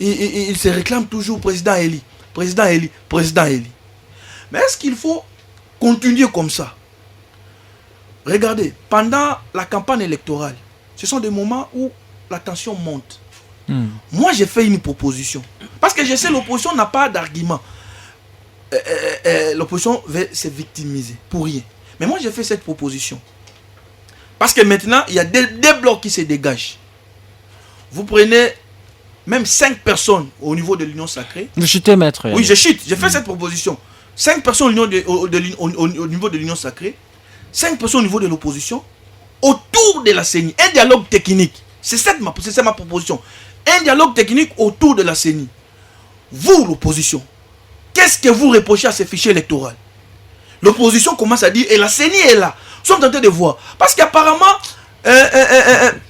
il se réclame toujours président Eli. Président Eli. Président Eli. Mais est-ce qu'il faut continuer comme ça? Regardez, pendant la campagne électorale, ce sont des moments où la tension monte. Moi, j'ai fait une proposition. Parce que je sais l'opposition n'a pas d'argument. L'opposition veut se victimiser pour rien. Mais moi, j'ai fait cette proposition. Parce que maintenant, il y a des blocs qui se dégagent. Vous prenez même 5 personnes au niveau de l'Union sacrée. Vous chutez, maître. Oui, je chute. J'ai fait cette proposition. 5 personnes au niveau de l'Union sacrée. 5 personnes au niveau de l'opposition. Autour de la CENI. Un dialogue technique. C'est ma proposition. Un dialogue technique autour de la CENI. Vous, l'opposition, qu'est-ce que vous reprochez à ces fichiers électoraux? L'opposition commence à dire, et la CENI est là, sont en train de voir. Parce qu'apparemment,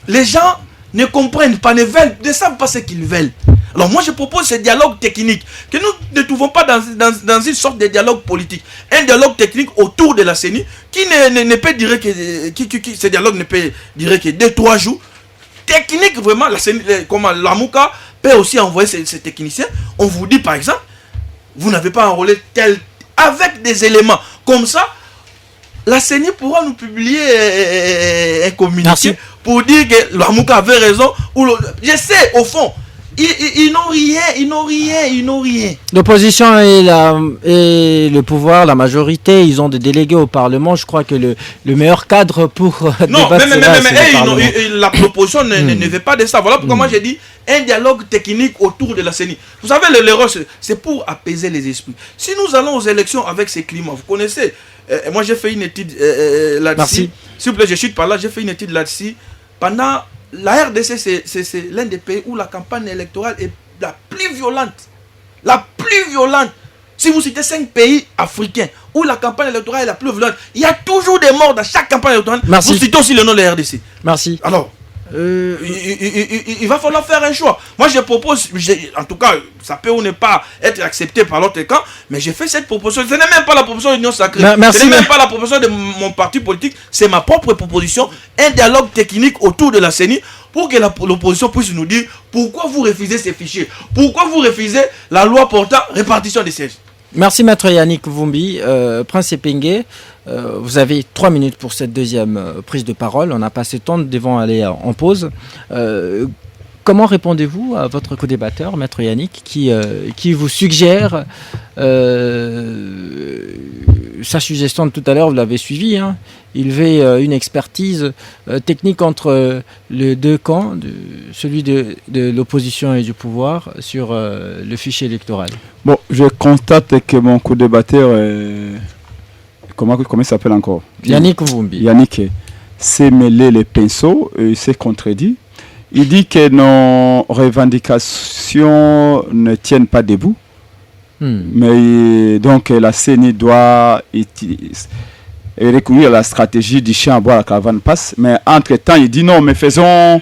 les gens ne comprennent pas, ne savent pas ce qu'ils veulent. Alors moi je propose ce dialogue technique, que nous ne trouvons pas dans une sorte de dialogue politique. Un dialogue technique autour de la CENI qui ne peut durer que ce dialogue ne peut durer que 2-3 jours. Technique vraiment, la CENI, comment la MOUCA peut aussi envoyer ces techniciens. On vous dit par exemple, vous n'avez pas enrôlé tel, avec des éléments comme ça, la CENI pourra nous publier un communiqué. Merci. Pour dire que la MOUCA avait raison. Je sais, au fond, ils n'ont rien. L'opposition et le pouvoir, la majorité, ils ont des délégués au Parlement. Je crois que le meilleur cadre pour débattre, l'opposition ne veut pas de ça. Voilà pourquoi moi j'ai dit un dialogue technique autour de la CENI. Vous savez, l'erreur, c'est pour apaiser les esprits. Si nous allons aux élections avec ces climats, vous connaissez, moi j'ai fait une étude là-dessus. S'il vous plaît, je chute par là, j'ai fait une étude là-dessus. Pendant la RDC, c'est l'un des pays où la campagne électorale est la plus violente. La plus violente. Si vous citez 5 pays africains où la campagne électorale est la plus violente, il y a toujours des morts dans chaque campagne électorale. Merci. Vous citez aussi le nom de la RDC. Merci. Alors, il va falloir faire un choix. Moi, je propose, en tout cas, ça peut ou ne pas être accepté par l'autre camp, mais j'ai fait cette proposition. Ce n'est même pas la proposition de l'Union Sacrée. Ce n'est même pas la proposition de mon parti politique. C'est ma propre proposition. Un dialogue technique autour de la CENI pour que l'opposition puisse nous dire pourquoi vous refusez ces fichiers. Pourquoi vous refusez la loi portant répartition des sièges. Merci Maître Yannick Vumbi. Prince Epenge, vous avez 3 minutes pour cette deuxième prise de parole. On a passé le temps, nous devons aller en pause. Comment répondez-vous à votre co-débatteur, Maître Yannick, qui vous suggère sa suggestion de tout à l'heure, vous l'avez suivi, hein, il veut une expertise technique entre les deux camps, celui de l'opposition et du pouvoir, sur le fichier électoral. Bon, je constate que mon co-débatteur, comment il s'appelle encore, Yannick Vumbi. Yannick s'est mêlé les pinceaux et s'est contredit. Il dit que nos revendications ne tiennent pas debout. Mais donc la CENI doit recourir à la stratégie du chien à boire, la caravane passe. Mais entre-temps, il dit non, mais faisons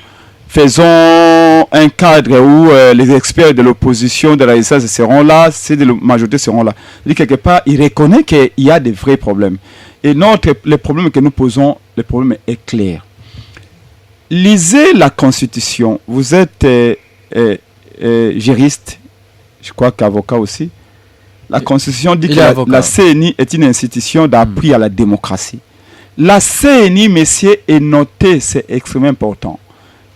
un cadre où les experts de l'opposition, de la résistance seront là, ceux de la majorité seront là. Il dit quelque part, il reconnaît qu'il y a des vrais problèmes. Et le problème que nous posons, le problème est clair. Lisez la Constitution. Vous êtes juriste, je crois qu'avocat aussi. La Constitution dit que la CENI est une institution d'appui à la démocratie. La CENI, messieurs, est notée, c'est extrêmement important.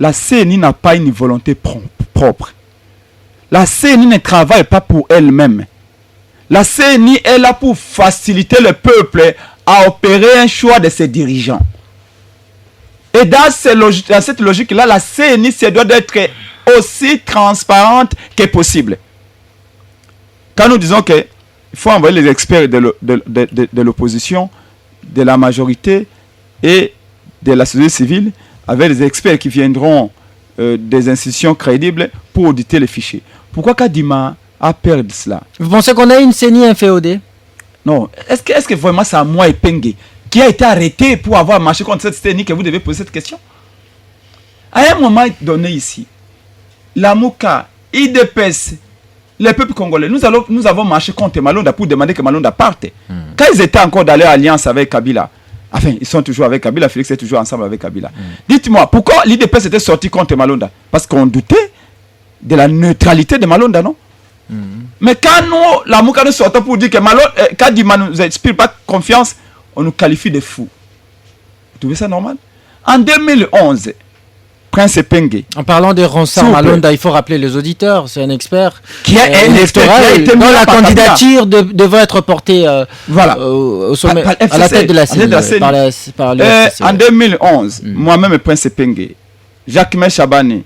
La CENI n'a pas une volonté propre. La CENI ne travaille pas pour elle-même. La CENI est là pour faciliter le peuple à opérer un choix de ses dirigeants. Et dans cette logique-là, la CENI se doit d'être aussi transparente que possible. Quand nous disons qu'il faut envoyer les experts de l'opposition, de la majorité et de la société civile, avec les experts qui viendront des institutions crédibles pour auditer les fichiers. Pourquoi Kadima a peur de cela? Vous pensez qu'on a une CENI inféodée? Non. Est-ce que vraiment c'est à moi Epenge qui a été arrêté pour avoir marché contre cette CENI que vous devez poser cette question? À un moment donné ici, la MOUCA, IDPS, les peuples congolais, nous avons marché contre Malonda pour demander que Malonda parte. Quand ils étaient encore dans leur alliance avec Kabila, enfin, ils sont toujours avec Kabila, Félix est toujours ensemble avec Kabila. Dites-moi, pourquoi l'IDPS était sorti contre Malonda? Parce qu'on doutait de la neutralité de Malonda, non? Mais quand nous, la MOUCA nous sortait pour dire que Kadima ne nous inspire pas confiance, on nous qualifie de fous. Vous trouvez ça normal? En 2011, Prince Epenge. En parlant de Ronsard Malonda, il faut rappeler les auditeurs, c'est un expert qui a été dont la candidature devrait être portée au sommet, à la tête de la CENI. En 2011, moi-même Prince Epenge, Jacques Chabani,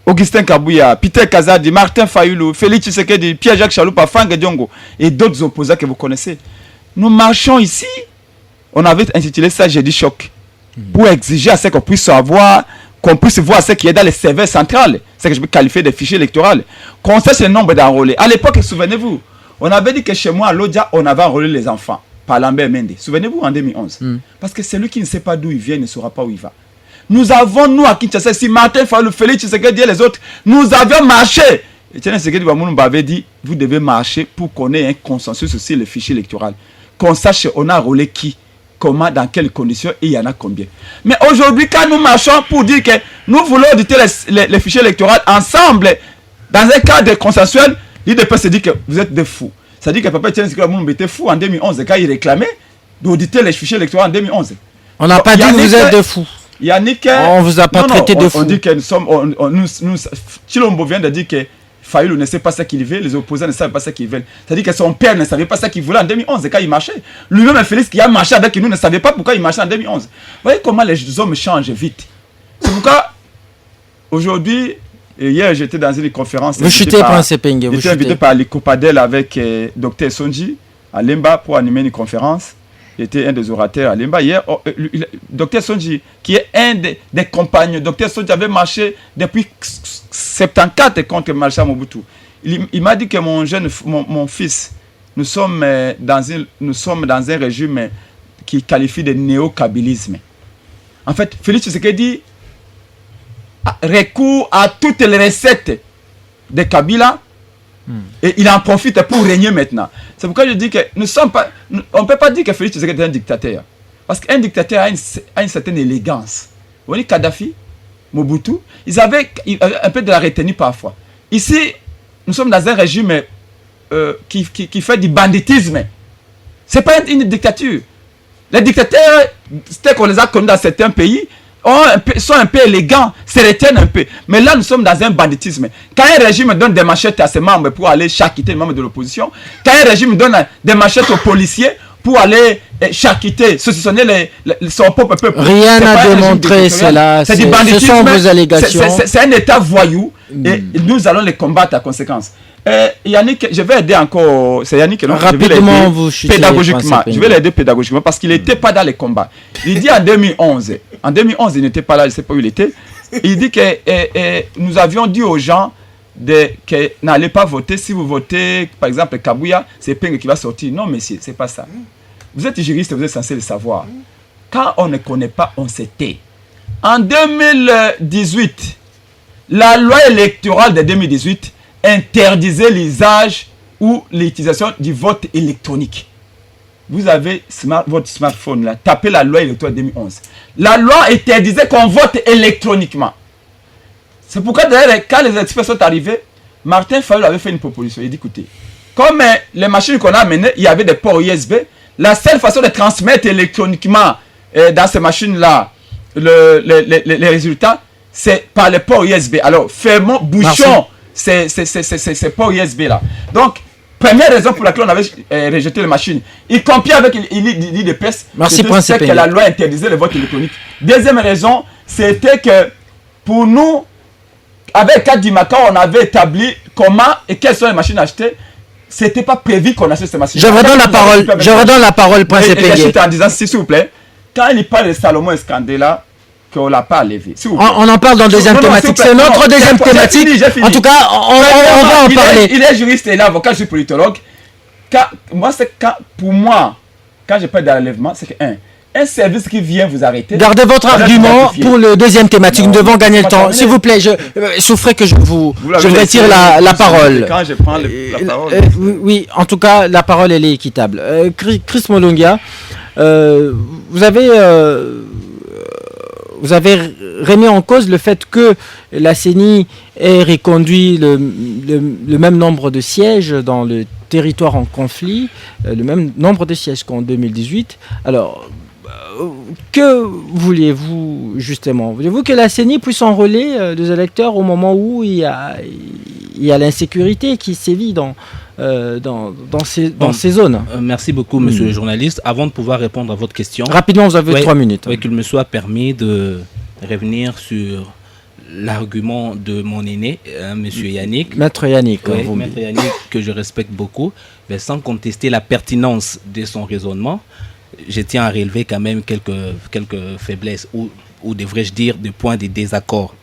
Augustin Kabouya, Peter Kazadi, Martin Fayoulou, Félix Tshisekedi, Pierre-Jacques Chaloupa, Franck Diongo et d'autres opposants que vous connaissez. Nous marchons ici, on avait intitulé ça Jeudi Choc, pour exiger à ce qu'on puisse savoir, qu'on puisse voir ce qui est dans les serveurs centrales, ce que je peux qualifier de fichiers électoraux, qu'on sache le nombre d'enrôlés. À l'époque, souvenez-vous, on avait dit que chez moi, à Lodja, on avait enrôlé les enfants par Lambert Mende. Souvenez-vous, en 2011. Parce que celui qui ne sait pas d'où il vient ne saura pas où il va. nous à Kinshasa, si Martin Fayulu, Félix Tshisekedi et les autres, nous avions marché. Etienne Tshisekedi Bamouloumba avait dit, vous devez marcher pour qu'on ait un consensus sur le fichier électoral. Qu'on sache on a roulé qui, comment, dans quelles conditions et il y en a combien. Mais aujourd'hui, quand nous marchons pour dire que nous voulons auditer les fichiers électoraux ensemble, dans un cadre consensuel, l'IDP se dit que vous êtes des fous. Ça dit que Papa Etienne Tshisekedi Bamouloumba était fou en 2011 quand il réclamait d'auditer les fichiers électoraux en 2011. On n'a pas dit que vous êtes des fous. Yannick, on vous a pas traité de fou. On dit que nous sommes, Chilombo vient de dire que Fayulu ne sait pas ce qu'il veut, les opposants ne savent pas ce qu'ils veulent. C'est-à-dire que son père ne savait pas ce qu'il voulait en 2011 quand il marchait. Lui-même, Félix, qui a marché avec nous, ne savait pas pourquoi il marchait en 2011. Vous voyez comment les hommes changent vite. C'est pourquoi, aujourd'hui, hier, j'étais dans une conférence. Vous chutez Prince Epenge. J'étais invité par l'Icopadel avec Dr Sonji à Lemba pour animer une conférence. J'étais un des orateurs à Lemba. Hier, Dr Sonji, qui est un des compagnons, Dr Sonji avait marché depuis 74 contre Marshal Mobutu. Il m'a dit que mon fils, nous sommes dans un régime qui qualifie de néo-kabylisme. En fait, Félix Tshisekedi recourt à toutes les recettes de Kabila et il en profite pour régner maintenant. C'est pourquoi je dis que on ne peut pas dire que Félix Tshisekedi est un dictateur. Parce qu'un dictateur a une certaine élégance. Vous voyez Kadhafi, Mobutu, ils avaient un peu de la retenue parfois. Ici, nous sommes dans un régime qui fait du banditisme. Ce n'est pas une dictature. Les dictateurs, c'est qu'on les a connus dans certains pays, sont un peu élégants, se retiennent un peu. Mais là, nous sommes dans un banditisme. Quand un régime donne des machettes à ses membres pour aller charcuter les membres de l'opposition, quand un régime donne des machettes aux policiers pour aller charcuter, saucissonner son propre peuple. Rien n'a démontré cela. C'est du banditisme. Ce sont vos allégations. C'est un État voyou et nous allons les combattre à conséquence. Yannick, je vais aider encore. C'est Yannick, non? Rapidement, vous chutez pédagogiquement. Je vais l'aider pédagogiquement parce qu'il n'était pas dans les combats. Il dit en 2011. En 2011, il n'était pas là, je ne sais pas où il était. Il dit que nous avions dit aux gens que n'allez pas voter. Si vous votez, par exemple, Kabouya, c'est Peng qui va sortir. Non, messieurs, c'est pas ça. Vous êtes juriste, vous êtes censé le savoir. Quand on ne connaît pas, on se tait. En 2018, la loi électorale de 2018 interdisait l'usage ou l'utilisation du vote électronique. Vous avez votre smartphone là, tapez la loi électorale 2011. La loi interdisait qu'on vote électroniquement. C'est pourquoi d'ailleurs, quand les experts sont arrivés, Martin Fayulu avait fait une proposition. Il dit, écoutez, comme les machines qu'on a amenées, il y avait des ports USB, la seule façon de transmettre électroniquement dans ces machines-là les résultats, c'est par les ports USB. Alors, fermons, bouchons ces ports USB-là. Donc, première raison pour laquelle on avait rejeté les machines, y compris avec l'IDPS, c'est que la loi interdisait le vote électronique. Deuxième raison, c'était que pour nous, avec Kadimaka, on avait établi comment et quelles sont les machines achetées. C'était pas prévu qu'on achète ces machines. Je redonne la parole, Prince Epenge. En disant, s'il vous plaît, quand il parle de Salomon Escandela, qu'on l'a pas levé. On en parle dans deuxième thématique. C'est notre deuxième thématique. En tout cas, on va en parler. Il est juriste et avocat, je suis politologue. Pour moi, quand je parle d'enlèvement, c'est un service qui vient vous arrêter. Gardez votre argument pour le deuxième thématique. Nous devons gagner le temps. S'il vous plaît, souffrez que je retire la parole. Quand je prends la parole. Oui, en tout cas, la parole, elle est équitable. Chris Molongia, vous avez remis en cause le fait que la CENI ait reconduit le même nombre de sièges dans le territoire en conflit, le même nombre de sièges qu'en 2018. Alors, que vouliez-vous justement? Voulez-vous que la CENI puisse enrôler des électeurs au moment où il y a l'insécurité qui sévit dans ces zones? Merci beaucoup, monsieur le journaliste. Avant de pouvoir répondre à votre question... Rapidement, vous avez 3 minutes. Qu'il me soit permis de revenir sur l'argument de mon aîné, monsieur Yannick. Maître Yannick. Maître Yannick, que je respecte beaucoup, mais sans contester la pertinence de son raisonnement. Je tiens à relever quand même quelques faiblesses, ou devrais-je dire des points de désaccord.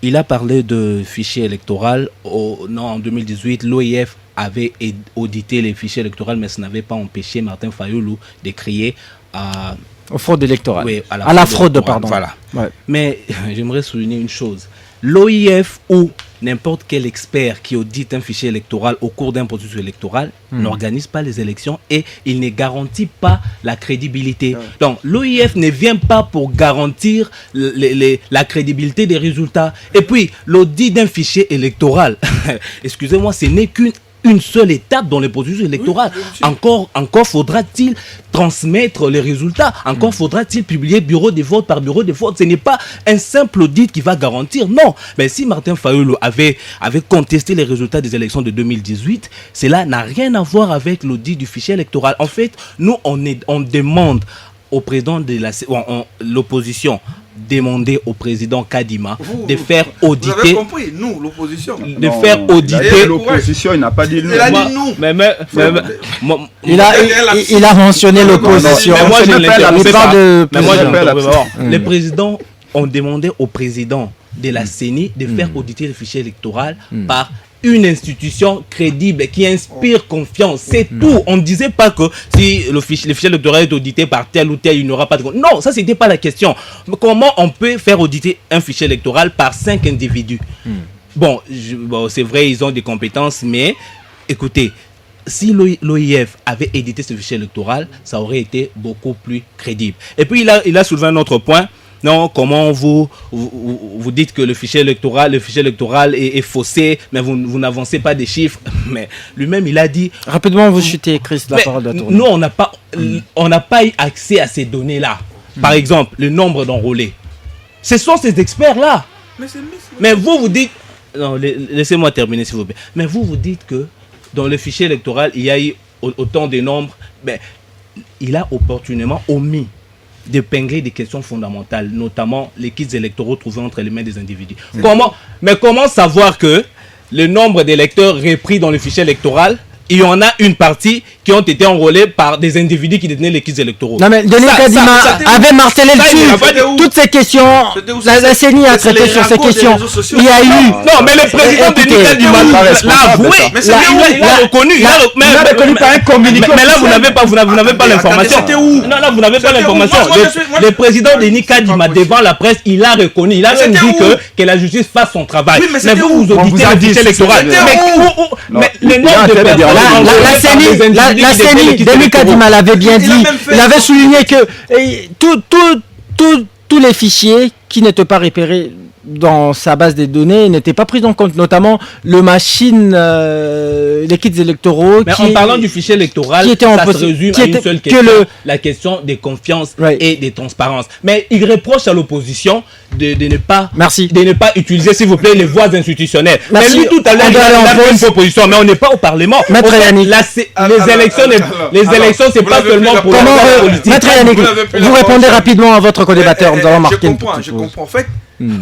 Il a parlé de fichier électoral. En 2018, l'OIF avait audité les fichiers électoraux, mais ça n'avait pas empêché Martin Fayulu de crier à Aux fraudes électorales. Oui, à la fraude, pardon. Voilà. Ouais. Mais j'aimerais souligner une chose. L'OIF ou n'importe quel expert qui audite un fichier électoral au cours d'un processus électoral n'organise pas les élections et il ne garantit pas la crédibilité. Donc l'OIF ne vient pas pour garantir la crédibilité des résultats. Et puis l'audit d'un fichier électoral, excusez-moi, ce n'est qu'une seule étape dans le processus électoral. Encore faudra-t-il transmettre les résultats. Encore faudra-t-il publier bureau de vote par bureau de vote. Ce n'est pas un simple audit qui va garantir. Non. Mais si Martin Fayulu avait contesté les résultats des élections de 2018, cela n'a rien à voir avec l'audit du fichier électoral. En fait, nous, on demande au président de l'opposition, demander au président Kadima de faire auditer. Vous avez compris, nous, l'opposition. De faire auditer. L'opposition, il n'a pas dit nous. Il a dit nous. Il a mentionné l'opposition. Mais moi, je ne pas. Les présidents ont demandé au président de la CENI de faire auditer le fichier électoral par une institution crédible qui inspire confiance. C'est tout. On ne disait pas que si le fichier électoral est audité par tel ou tel, il n'y aura pas de... Non, ça, c'était pas la question. Mais comment on peut faire auditer un fichier électoral par 5 individus? Bon, c'est vrai, ils ont des compétences, mais écoutez, si l'OIF avait édité ce fichier électoral, ça aurait été beaucoup plus crédible. Et puis, il a soulevé un autre point. Non, comment vous dites que le fichier électoral est faussé, mais vous n'avancez pas des chiffres. Mais lui-même, il a dit... Rapidement, vous chutez, Chris, la parole de tourner. Nous, on n'a pas eu accès à ces données-là. Par exemple, le nombre d'enrôlés. Ce sont ces experts-là. Mais vous dites... Non, laissez-moi terminer, s'il vous plaît. Mais vous dites que dans le fichier électoral, il y a eu autant de nombres. Mais il a opportunément omis d'épingler des questions fondamentales, notamment les kits électoraux trouvés entre les mains des individus. Comment savoir que le nombre d'électeurs repris dans le fichier électoral, il y en a une partie qui ont été enrôlés par des individus qui détenaient les kits électoraux? Non mais Denis Kadima avait martelé dessus. Toutes ces questions, la CENI a traité sur ces questions. Il y a eu... Non mais le président Denis Kadima l'a avoué. Il a reconnu. Mais là vous n'avez pas l'information. Non là vous n'avez pas l'information. Le président Denis Kadima devant la presse, il a reconnu. Il a même dit que la justice fasse son travail. Mais vous auditez le fichier électoral. Mais le nombre de personnes... La CENI, Denis Kadima l'avait bien dit. Il avait souligné que tous les fichiers qui n'étaient pas repérés dans sa base des données n'étaient pas pris en compte, notamment les kits électoraux. Mais en parlant du fichier électoral, ça se résume à une seule question, la question des confiances et des transparences. Mais il reproche à l'opposition de ne pas utiliser, s'il vous plaît, les voies institutionnelles. Mais lui, tout à l'heure, il a fait une proposition, mais on n'est pas au Parlement. Maître Yannick. Les élections, c'est pas seulement pour la politique. Maître Yannick, vous répondez rapidement à votre co-débatteur. Nous allons marquer une je comprends. En fait,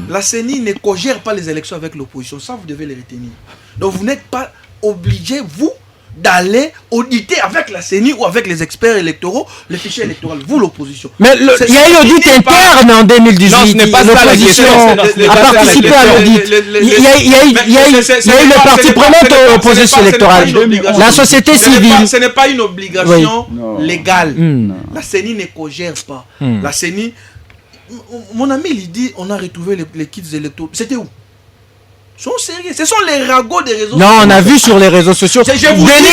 la CENI ne cogère pas les élections avec l'opposition. Ça, vous devez les retenir. Donc, vous n'êtes pas obligé, vous, d'aller auditer avec la CENI ou avec les experts électoraux les fichiers électoraux, vous l'opposition. Mais il y a eu l'audit interne en 2018. Non, ce n'est pas ça la question. A participé à l'audit. Il y a eu le parti prenante au processus électoral. La société civile. Ce n'est pas une obligation légale. La CENI ne cogère pas. La CENI... Mon ami, il dit on a retrouvé les kits électoraux. C'était où? Ils sont sérieux. Ce sont les ragots des réseaux sociaux. Non, on a vu sur les réseaux sociaux. Denis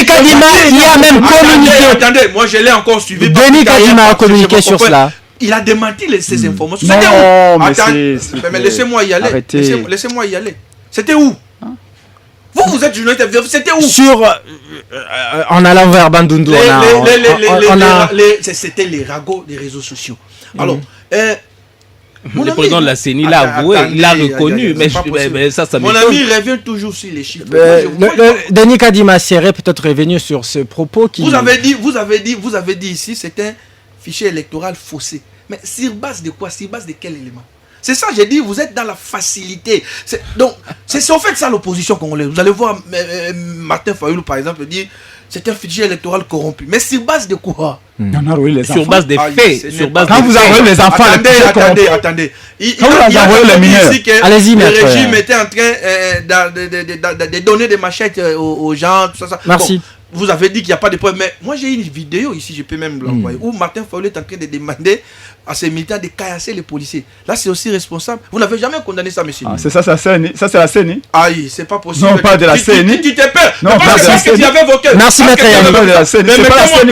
Kadima, il a même communiqué. Attendez, moi je l'ai encore suivi. Denis Kadima a communiqué sur cela. Il a démenti ces informations. C'était où? Mais laissez-moi y aller. Laissez-moi y aller. C'était où? Vous êtes journaliste, c'était où? En allant vers Bandundu. C'était les ragots des réseaux sociaux. Alors, le président de la CENI l'a avoué, il l'a reconnu, mais ça mon ami revient toujours sur les chiffres. Denis Kadima serait peut-être revenu sur ce propos qui... Vous avez dit ici, c'est un fichier électoral faussé. Mais sur base de quoi? Sur base de quel élément? C'est ça, j'ai dit, vous êtes dans la facilité. Donc, c'est en fait ça l'opposition congolaise. Vous allez voir Martin Fayulu, par exemple, dire c'est un fichier électoral corrompu. Mais sur base de quoi? Sur base des faits. Quand vous envoyez les enfants, attendez. Quand vous envoyez les mineurs, allez-y, le régime était en train de donner des machettes aux gens, tout ça. Merci. vous avez dit qu'il n'y a pas de problème, mais moi j'ai une vidéo ici, je peux même l'envoyer, où Martin Fayulu est en train de demander à ses militants de caillasser les policiers. Là, c'est aussi responsable. Vous n'avez jamais condamné ça, monsieur. C'est ça, c'est la CENI. Aïe, c'est pas possible. Non, pas de la CENI. Tu t'es peur. Non, pas de la CENI. Merci, maître Yannick. Pas de la CENI. C'est pas la CENI.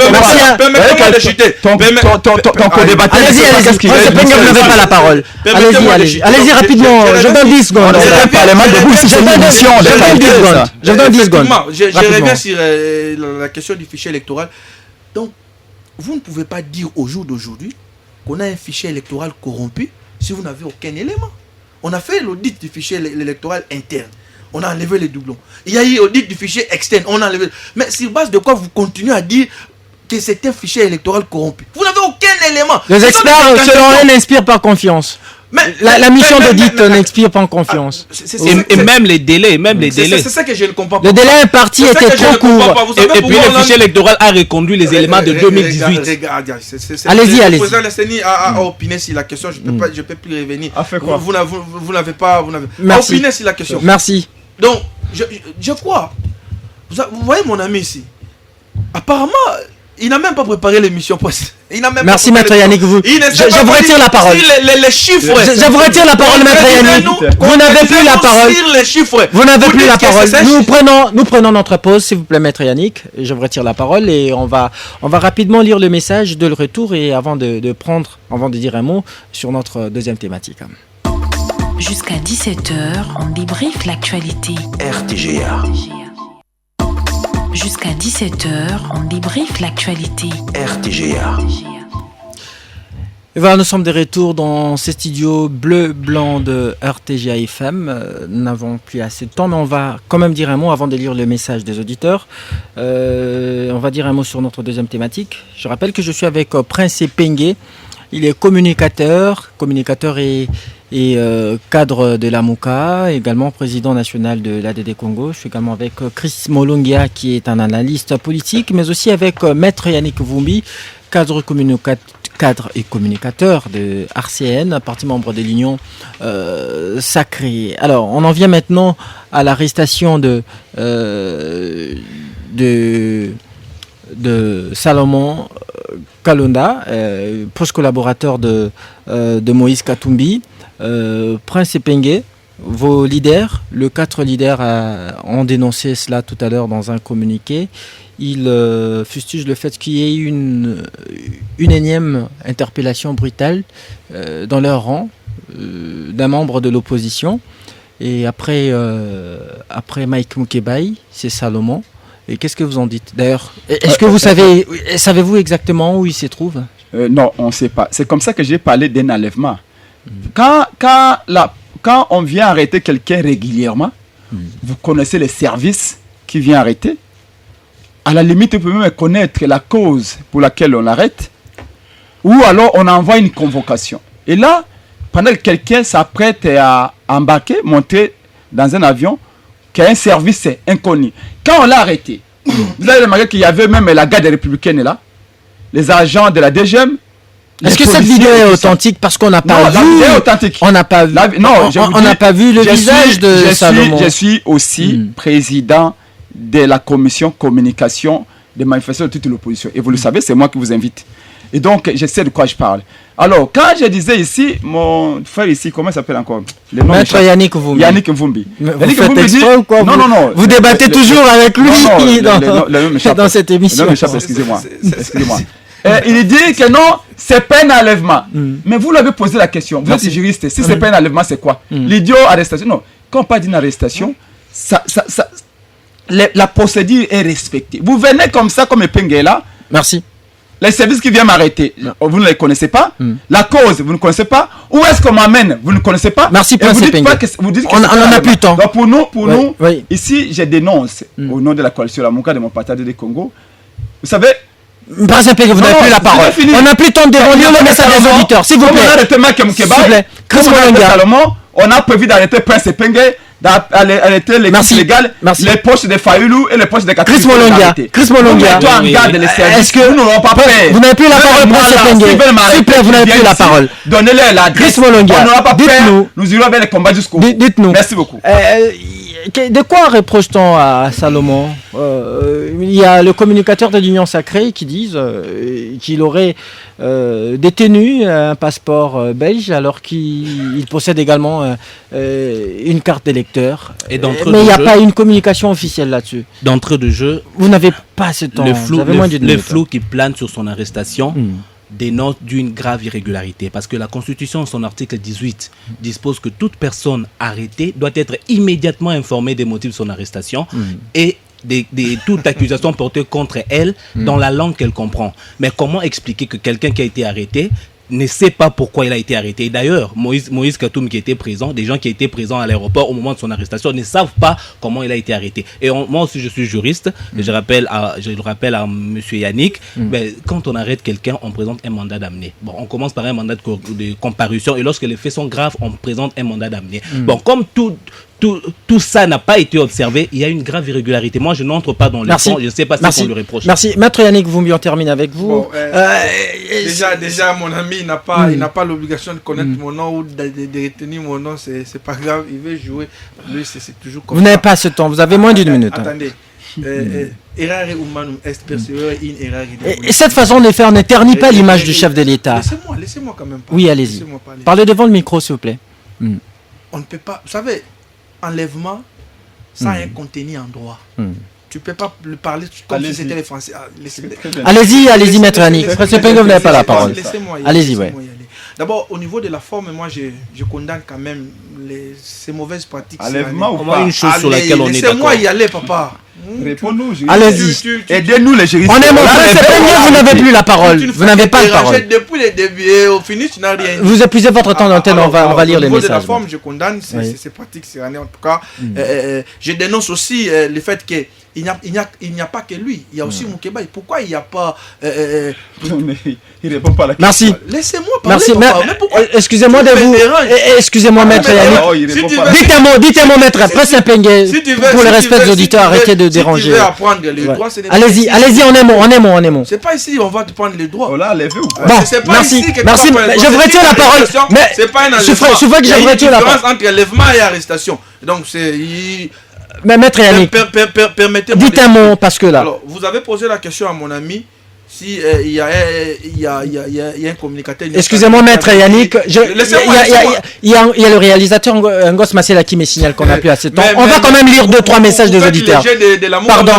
Permettez-moi de chuter. Ton co-débatteur. Allez-y, vous n'avez pas la parole. Allez-y rapidement. Je donne 10 secondes. Je donne 10 secondes. Je reviens sur la question du fichier électoral. Donc, vous ne pouvez pas dire au jour d'aujourd'hui qu'on a un fichier électoral corrompu si vous n'avez aucun élément. On a fait l'audit du fichier électoral interne. On a enlevé les doublons. Il y a eu l'audit du fichier externe. On a enlevé. Mais sur base de quoi vous continuez à dire que c'est un fichier électoral corrompu? Vous n'avez aucun élément. Les experts, selon eux, n'inspirent pas confiance. La mission d'audit n'expire pas en confiance. Et même les délais, C'est ça que je ne comprends pas. Le délai imparti était trop court. Et puis le fichier électoral a reconduit les éléments de 2018. Allez-y. Le président Lasseni a opiné sur la question. Je ne peux plus revenir. Vous n'avez pas opiné sur la question. Merci. Donc, je crois. Vous voyez mon ami ici. Apparemment, il n'a même pas préparé l'émission. Merci, maître Yannick. Je vous retire la parole. Les chiffres. Je vous retire la parole, maître Yannick. Vous n'avez plus la parole. Vous n'avez plus la parole. Nous prenons notre pause, s'il vous plaît, maître Yannick. Je vous retire la parole et on va rapidement lire le message de le retour et avant de dire un mot sur notre deuxième thématique. Jusqu'à 17h, on débriefe l'actualité. RTGA. Jusqu'à 17h, on débriefe l'actualité. RTGA. Et voilà, nous sommes de retour dans ces studios bleu-blanc de RTGA FM. Nous n'avons plus assez de temps, mais on va quand même dire un mot avant de lire le message des auditeurs. On va dire un mot sur notre deuxième thématique. Je rappelle que je suis avec Prince Epenge. Il est communicateur et cadre de la MOUCA, également président national de l'ADD Congo. Je suis également avec Chris Molongia, qui est un analyste politique, mais aussi avec Maître Yannick Vumbi, cadre et communicateur de RCN, parti membre de l'Union Sacrée. Alors, on en vient maintenant à l'arrestation de Salomon Kalonda, proche collaborateur de Moïse Katumbi. Prince Epenge, vos leaders, les 4 leaders ont dénoncé cela tout à l'heure dans un communiqué. Ils fustigent le fait qu'il y ait une énième interpellation brutale dans leur rang d'un membre de l'opposition. Et après Mike Mukebai, c'est Salomon. Et qu'est-ce que vous en dites? D'ailleurs, est-ce que savez-vous exactement où il se trouve? Non, on ne sait pas. C'est comme ça que j'ai parlé d'un enlèvement. Quand on vient arrêter quelqu'un régulièrement, vous connaissez les services qui viennent arrêter. À la limite, vous pouvez même connaître la cause pour laquelle on l'arrête. Ou alors, on envoie une convocation. Et là, pendant que quelqu'un s'apprête à embarquer, monter dans un avion, qui a un service inconnu. Quand on l'a arrêté, vous avez remarqué qu'il y avait même la garde républicaine là, les agents de la DGM. Est-ce que cette vidéo est authentique? Parce qu'on n'a pas vu. La vidéo est authentique. On n'a pas vu. On n'a pas vu le visage de Salomon. Je suis aussi président de la commission communication des manifestations de toute l'opposition. Et vous le savez, c'est moi qui vous invite. Et donc, je sais de quoi je parle. Alors, quand je disais ici, mon frère ici, comment il s'appelle encore? Maître Yannick Vumbi. Yannick Vumbi. Vous faites exprès ou quoi? Non. Vous débattez toujours avec lui dans cette émission. Non, excusez-moi. Il dit que non, c'est pas un enlèvement. Mais vous l'avez posé la question. Vous êtes juriste. Si c'est pas un enlèvement, c'est quoi? L'idiot arrestation. Non, quand on parle d'une arrestation, la procédure est respectée. Vous venez comme ça, comme Epenge là. Merci. Les services qui viennent m'arrêter, vous ne les connaissez pas. La cause, vous ne connaissez pas. Où est-ce qu'on m'amène, vous ne connaissez pas. Merci, Prince Epenge. Vous dites on n'en a plus de temps. Donc pour nous, ici, je dénonce au nom de la coalition La MOUCA de mon parti de Congo. Vous savez, Prince Epenge, vous n'avez plus la parole. On n'a plus de temps de lire le message des auditeurs, s'il vous plaît. On a arrêté Mike Mukeba. On a prévu d'arrêter Prince Epenge, d'arrêter les courses légales, les poches de Fayulu et les poches de Katumbi. Chris Molongia. Toi, en garde les services. Est-ce que vous n'avez plus la parole, Prince Epenge? S'il vous plaît, vous n'avez plus la parole. Donnez-leur l'adresse. Chris Molongia, on n'aura pas peur. Nous irons vers les combats jusqu'au bout. Dites-nous. Merci beaucoup. De quoi reproche-t-on à Salomon? Il y a le communicateur de l'Union Sacrée qui dit qu'il aurait détenu un passeport belge alors qu'il possède également une carte d'électeur. Mais il n'y a pas une communication officielle là-dessus. D'entrée de jeu, vous n'avez pas ce temps. Le flou qui plane sur son arrestation dénote d'une grave irrégularité, parce que la Constitution, en son article 18, dispose que toute personne arrêtée doit être immédiatement informée des motifs de son arrestation et toute accusation portée contre elle dans la langue qu'elle comprend. Mais comment expliquer que quelqu'un qui a été arrêté ne sait pas pourquoi il a été arrêté? D'ailleurs, Moïse Katoum qui était présent, des gens qui étaient présents à l'aéroport au moment de son arrestation ne savent pas comment il a été arrêté. Et moi aussi je suis juriste, et je le rappelle à monsieur Yannick, quand on arrête quelqu'un, on présente un mandat d'amener. Bon, on commence par un mandat de comparution, et lorsque les faits sont graves, on présente un mandat d'amener. Bon, comme tout ça n'a pas été observé, il y a une grave irrégularité. Moi, je n'entre pas dans les fonds, je ne sais pas ce qu'on lui reproche. Merci. Maître Yannick Vumbi, on termine avec vous. Bon, déjà, mon ami, il n'a pas l'obligation de connaître mon nom ou de retenir mon nom, c'est pas grave, il veut jouer. Lui, c'est toujours comme ça. Vous n'avez pas ce temps, vous avez moins d'une minute. Attendez. Errare humanum est superior in errare. Et cette façon de faire n'éternit pas l'image du chef de l'État. Laissez-moi quand même parler. Oui, allez-y. Parlez devant le micro, s'il vous plaît. On ne peut pas... Vous savez, enlèvement, ça a un contenu en droit. Tu ne peux pas le parler comme si c'était les Français. Allez-y, Maître Yannick. Prince Pengue, vous n'avez pas la parole. Allez-y, ouais. D'abord, au niveau de la forme, moi, je condamne quand même ces mauvaises pratiques. Enlèvement ou pas? Une chose sur laquelle on est d'accord. Laissez-moi y aller, papa. Réponds-nous. Allez-y. Aidez-nous les juristes. On est bon, vous n'avez plus la parole. Vous n'avez pas la parole. Depuis le début au finish, tu n'as rien. Vous épuisez votre temps d'antenne, on va lire les messages. Au niveau de la forme, je condamne ces pratiques tyranniques. En tout cas, je dénonce aussi le fait que il n'y a pas que lui, il y a aussi Moukeba. Pourquoi il n'y a pas... il répond pas à la question. Merci. Laissez-moi parler. Merci. Excusez-moi de vous... Excusez-moi, Maître Yannick. Dites un mot, Maître. Prince Pengue, pour le respect des auditeurs, arrêtez de déranger. Si tu veux apprendre les droits, c'est... Allez-y, on est bon. C'est pas ici, on va te prendre les droits. Oh là, levez ou pas? Bon, merci. Je retire la parole. Mais c'est pas un enlèvement. Il y a une différence entre enlèvement et arrestation. Donc c'est... Mais Maître Yannick, permettez-moi. dites un mot, parce que là... Alors, vous avez posé la question à mon ami si il y a un communicateur... Excusez-moi, Maître Yannick, il y a le réalisateur Ngos Masela qui me signale qu'on n'a plus assez de temps. On va quand même lire 2-3 messages des auditeurs. Pardon,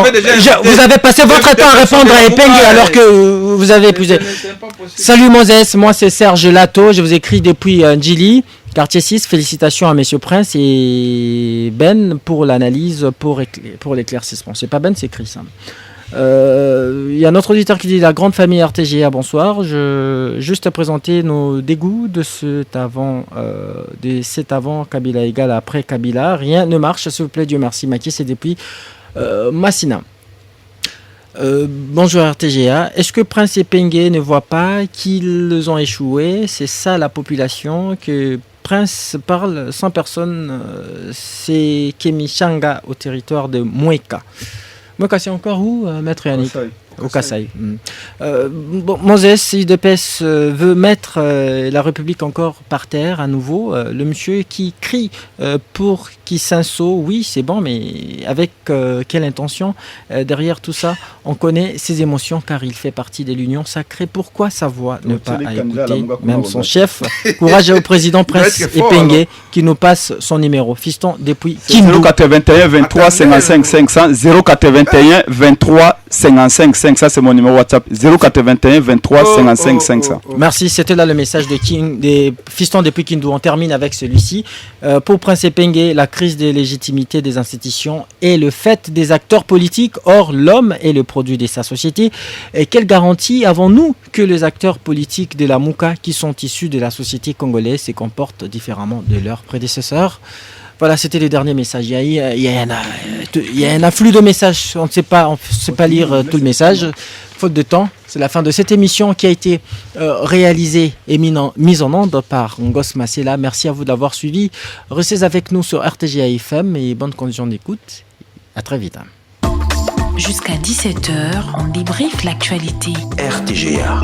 vous avez passé votre temps à répondre à Epenge alors que vous avez épuisé. Salut Moses, moi c'est Serge Lato, je vous écris depuis Djili. Quartier 6, félicitations à messieurs Prince et Ben pour l'analyse, pour l'éclaircissement. C'est pas Ben, c'est Chris. Il y a notre auditeur qui dit la grande famille RTGA, bonsoir. Juste à présenter nos dégoûts de cet avant Kabila égale après Kabila. Rien ne marche, s'il vous plaît, Dieu merci. Maki, c'est depuis Massina. Bonjour RTGA. Est-ce que Prince et Pengue ne voient pas qu'ils ont échoué? C'est ça la population que Prince parle sans personne. C'est Kemichanga au territoire de Mweka. Mweka, c'est encore où, Maître Yannick? Au Kasaï. Moses UDPS veut mettre la République encore par terre à nouveau. Le monsieur qui crie pour Kisinso, oui c'est bon, mais avec quelle intention? Derrière tout ça, on connaît ses émotions car il fait partie de l'Union sacrée. Pourquoi sa voix ne pas à écouter même son chef? Courage au président Prince et Pengue qui nous passe son numéro. Fiston depuis Kindu. 081 23 55 500 081 23 55 500, c'est mon numéro WhatsApp. 081 23 55 500. Merci, c'était là le message des Fistons depuis Kindu. On termine avec celui-ci. Pour Prince Epenge, la crise de légitimité des institutions est le fait des acteurs politiques. Or, l'homme est le produit de sa société. Et quelle garantie avons-nous que les acteurs politiques de la Mouka, qui sont issus de la société congolaise, se comportent différemment de leurs prédécesseurs? Voilà, c'était le dernier message. Il y a un afflux de messages. On ne sait pas lire tout le message. Faute de temps, c'est la fin de cette émission qui a été réalisée et mise en onde par Ngos Masela. Merci à vous d'avoir suivi. Restez avec nous sur RTGA FM et bonne condition d'écoute. À très vite. Jusqu'à 17h, on débriefe l'actualité. RTGA.